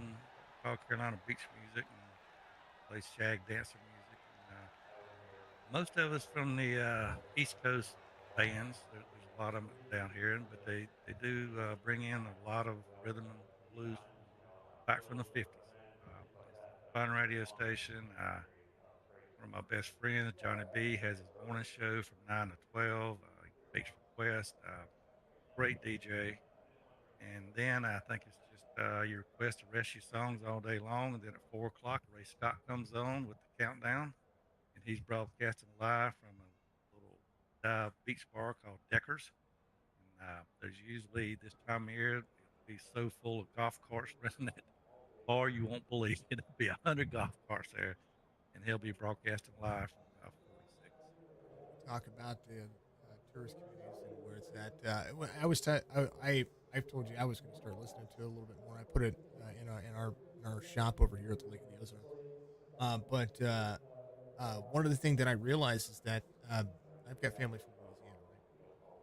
what we call Carolina beach music, and plays shag dancer music. And most of us from the East Coast bands. There's a lot of them down here, but they do bring in a lot of rhythm and blues from back from the 50s. It's a fun radio station. One of my best friends, Johnny B, has his morning show from 9 to 12. He takes requests. Great DJ. And then I think it's just you request the rest of your songs all day long. And then at 4 o'clock, Ray Scott comes on with the countdown. And he's broadcasting live from a little beach bar called Deckers. And there's usually this time of year, it'll be so full of golf carts running that bar you won't believe. It'll be 100 golf carts there. And he'll be broadcasting live from 46. Talk about the tourist communities and where it's at. I've told you I was going to start listening to it a little bit more. I put it in our shop over here at the Lake of the Ozarks. But one of the things that I realized is that I've got family from Louisiana,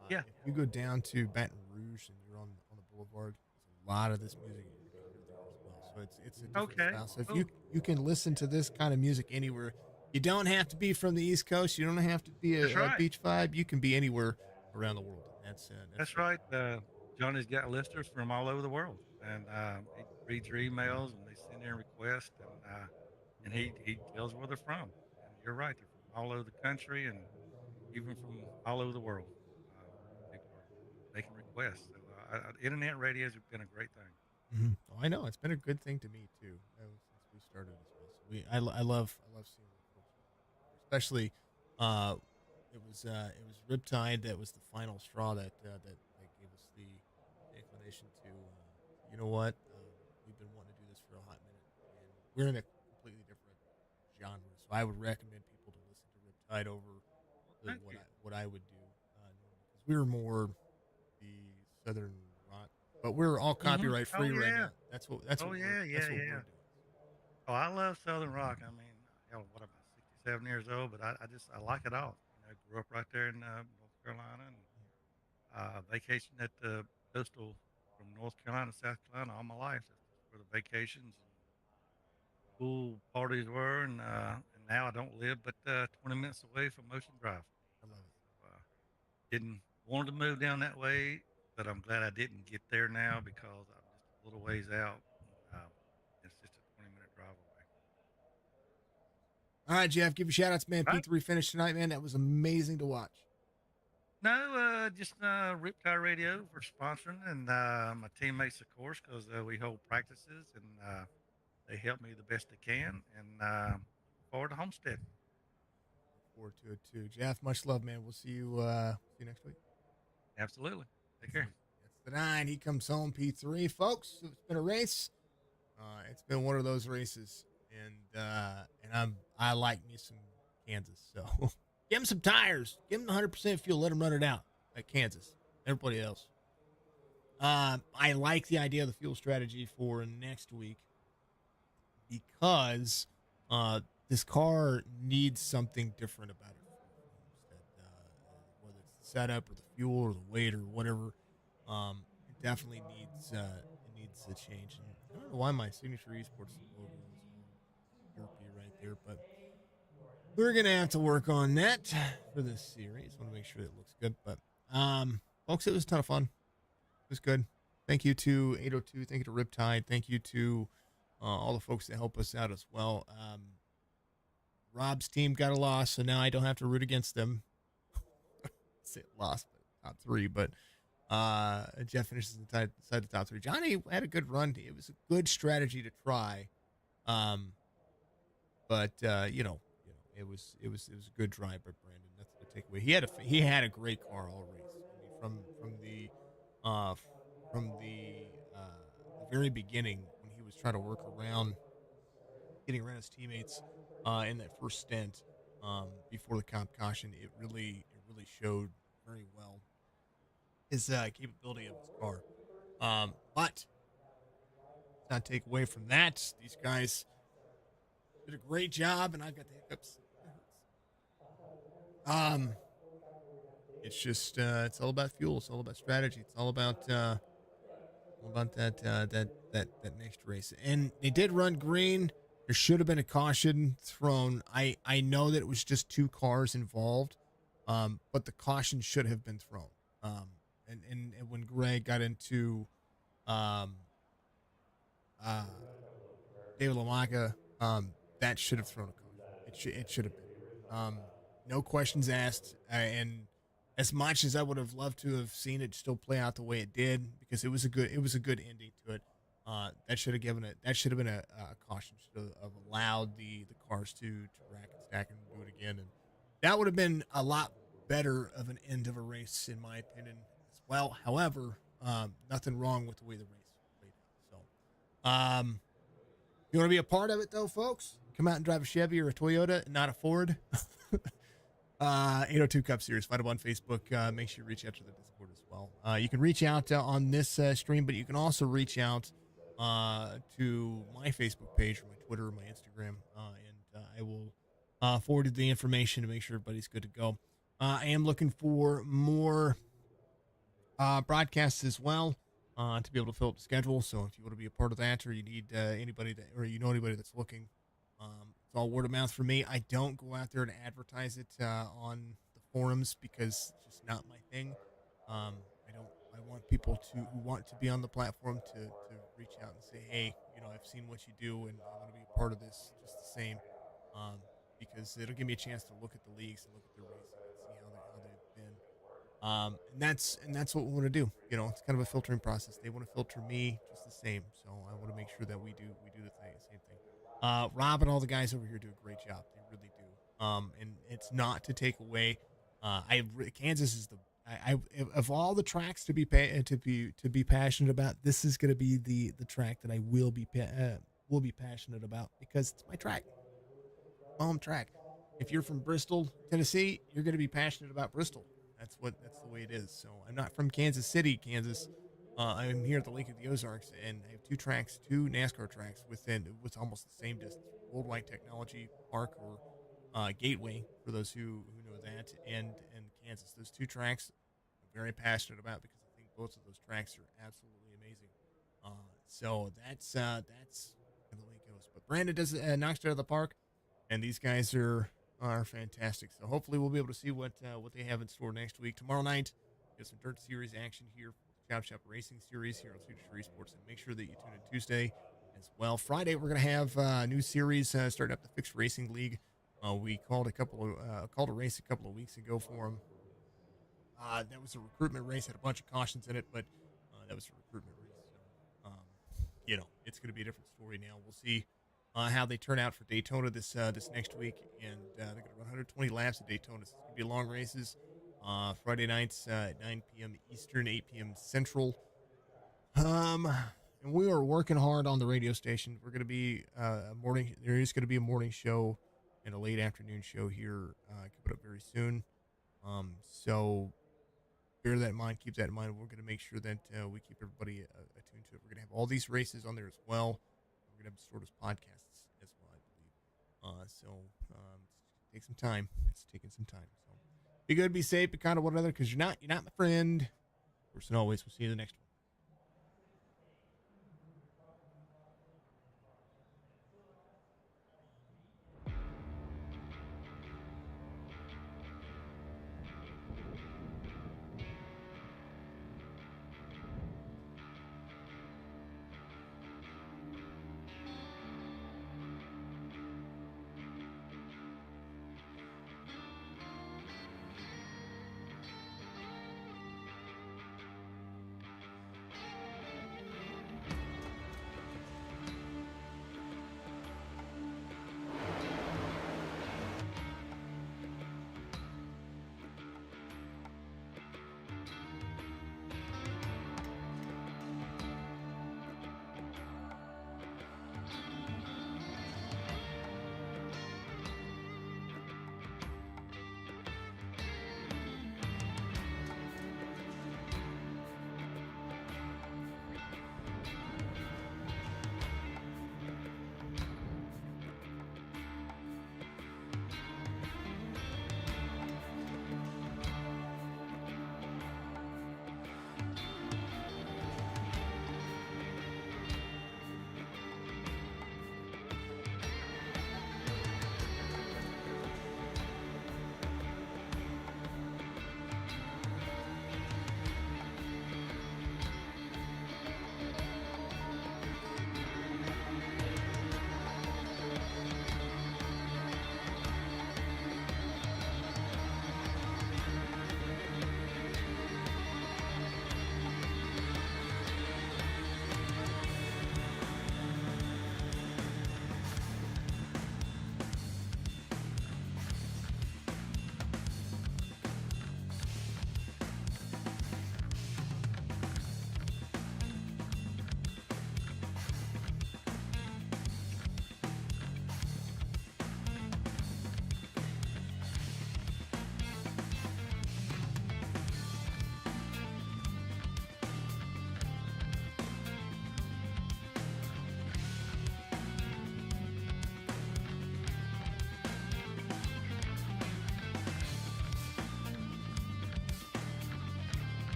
right? Yeah. If you go down to Baton Rouge and you're on the boulevard, there's a lot of this music you're going to hear there as well. So it's a different Okay. style. So if Cool. you can listen to this kind of music anywhere, you don't have to be from the East Coast. You don't have to be That's a right. beach vibe. You can be anywhere around the world. That's right. Johnny's got listeners from all over the world, and he reads your emails, and they send in requests, and he tells where they're from. And you're right, they're from all over the country, and even from all over the world. Uh, People are making requests. So internet radio has been a great thing. Oh, I know it's been a good thing to me too since we started as well. So I love seeing what folks are doing, especially uh, it was Riptide that was the final straw that gave us the inclination to you know what we've been wanting to do this for a hot minute, and we're in a completely different genre. So I would recommend people to listen to Riptide over Thank you. what I would do normally because we were more the southern rock, but we're all copyright Oh free right yeah. now. That's what Oh we're yeah. that's Yeah. what Yeah. we're doing. Oh, I love Southern rock. I mean, hell, what am I, 67 years old? But I like it all. Grew up right there in North Carolina, and vacationed at the coastal from North Carolina to South Carolina all my life. That's just where the vacations and pool parties were, and now I don't live but 20 minutes away from Ocean Drive. I love it. Didn't want to move down that way, but I'm glad I didn't get there now because I'm just a little ways out. Uh, it's just a 20-minute drive away. All right, Jeff, give you shout outs, man. Right? P3 finished tonight, man. That was amazing to watch. No, just Riptide Radio for sponsoring, and my teammates, of course, because we hold practices and they help me the best they can. And forward to Homestead. Look forward to it too. Jeff, much love, man. We'll see you next week. Absolutely. Take care. That's the 9. He comes home, P3, folks. It's been a race. It's been one of those races, and I like me some Kansas. So give him some tires, give him 100% fuel, let him run it out like Kansas. Everybody else. I like the idea of the fuel strategy for next week because this car needs something different about it for Homestead. Whether it's the setup or the fuel or the weight or whatever, it definitely needs a change. And I don't know why my signature esports logo is all derpy right there, but we're gonna have to work on that for this series. Want to make sure it looks good, but folks, it was a ton of fun. It was good. Thank you to 802. Thank you to Riptide. Thank you to all the folks that help us out as well. Rob's team got a loss, so now I don't have to root against them. Say it lost, but top 3. But Jeff finishes inside the top 3. Johnny had a good run. It was a good strategy to try, but it was a good drive by Brandon. Nothing to take away. He had a great car all race. I mean, from the very beginning when he was trying to work around getting around his teammates in that first stint before the comp caution, it really showed very well his capability of his car. But not take away from that. These guys did a great job, and I've got the hiccups. It's just it's all about fuel. It's all about strategy. It's all about that next race. And they did run green. There should have been a caution thrown. I know that it was just 2 cars involved, but the caution should have been thrown. And when Greg got into David LaMaca, that should have thrown a caution. It should have been. No questions asked. And as much as I would have loved to have seen it still play out the way it did, because it was a good ending to it. That should have been a caution. Should have allowed the cars to rack and stack and do it again, and that would have been a lot better of an end of a race in my opinion as well. However, nothing wrong with the way the race played out. So, you want to be a part of it though, folks? Come out and drive a Chevy or a Toyota, not a Ford. 802 Cup Series. Find them on Facebook. Make sure you reach out to the Discord as well. You can reach out on this stream, but you can also reach out to my Facebook page or my Twitter or my Instagram, and I will forward you the information to make sure everybody's good to go. I am looking for more broadcasts as well to be able to fill up the schedule. So if you want to be a part of that, or you need anybody that, or you know anybody that's looking, it's all word of mouth for me. I don't go out there and advertise it on the forums because it's just not my thing. I want people who want to be on the platform to reach out and say, hey, I've seen what you do and I want to be a part of this just the same. Because it'll give me a chance to look at the leagues and look at their racing and see how they've been. And that's what we want to do. It's kind of a filtering process. They want to filter me just the same. So I want to make sure that we do the same thing. Rob and all the guys over here do a great job. They really do. And it's not to take away. Kansas is of all the tracks to be passionate about, this is going to be the track that I will be passionate about because it's my track, home track. If you're from Bristol, Tennessee, you're going to be passionate about Bristol. That's the way it is. So I'm not from Kansas City, Kansas. I'm here at the Lake of the Ozarks, and I have 2 NASCAR tracks with almost the same distance. Worldwide Technology Park or Gateway, for those who know that, and Kansas. Those 2 tracks I'm very passionate about because I think both of those tracks are absolutely amazing. So that's kind of the way it goes. But Brandon knocks it out of the park, and these guys are fantastic. So hopefully we'll be able to see what they have in store next week. Tomorrow night, get some Dirt Series action here for the Chop Shop Racing Series here on Signature Esports, and make sure that you tune in Tuesday as well. Friday, we're going to have a new series starting up, the Fixed Racing League. We called a race a couple of weeks ago for them. That was a recruitment race, had a bunch of cautions in it, but that was a recruitment race. So, it's going to be a different story now. We'll see how they turn out for Daytona this next week, and they're going to run 120 laps at Daytona. So it's going to be long races. Friday nights at 9 p.m. Eastern, 8 p.m. Central. And we are working hard on the radio station. We're going to be there is going to be a morning show and a late afternoon show here coming up very soon. So bear that in mind, keep that in mind. We're going to make sure that we keep everybody attuned to it. We're going to have all these races on there as well. We're going to have sort of podcasts as well, I believe. Take some time. It's taking some time. So be good, be safe, be kind of one another, because you're not my friend. Of course, and always, we'll see you in the next one.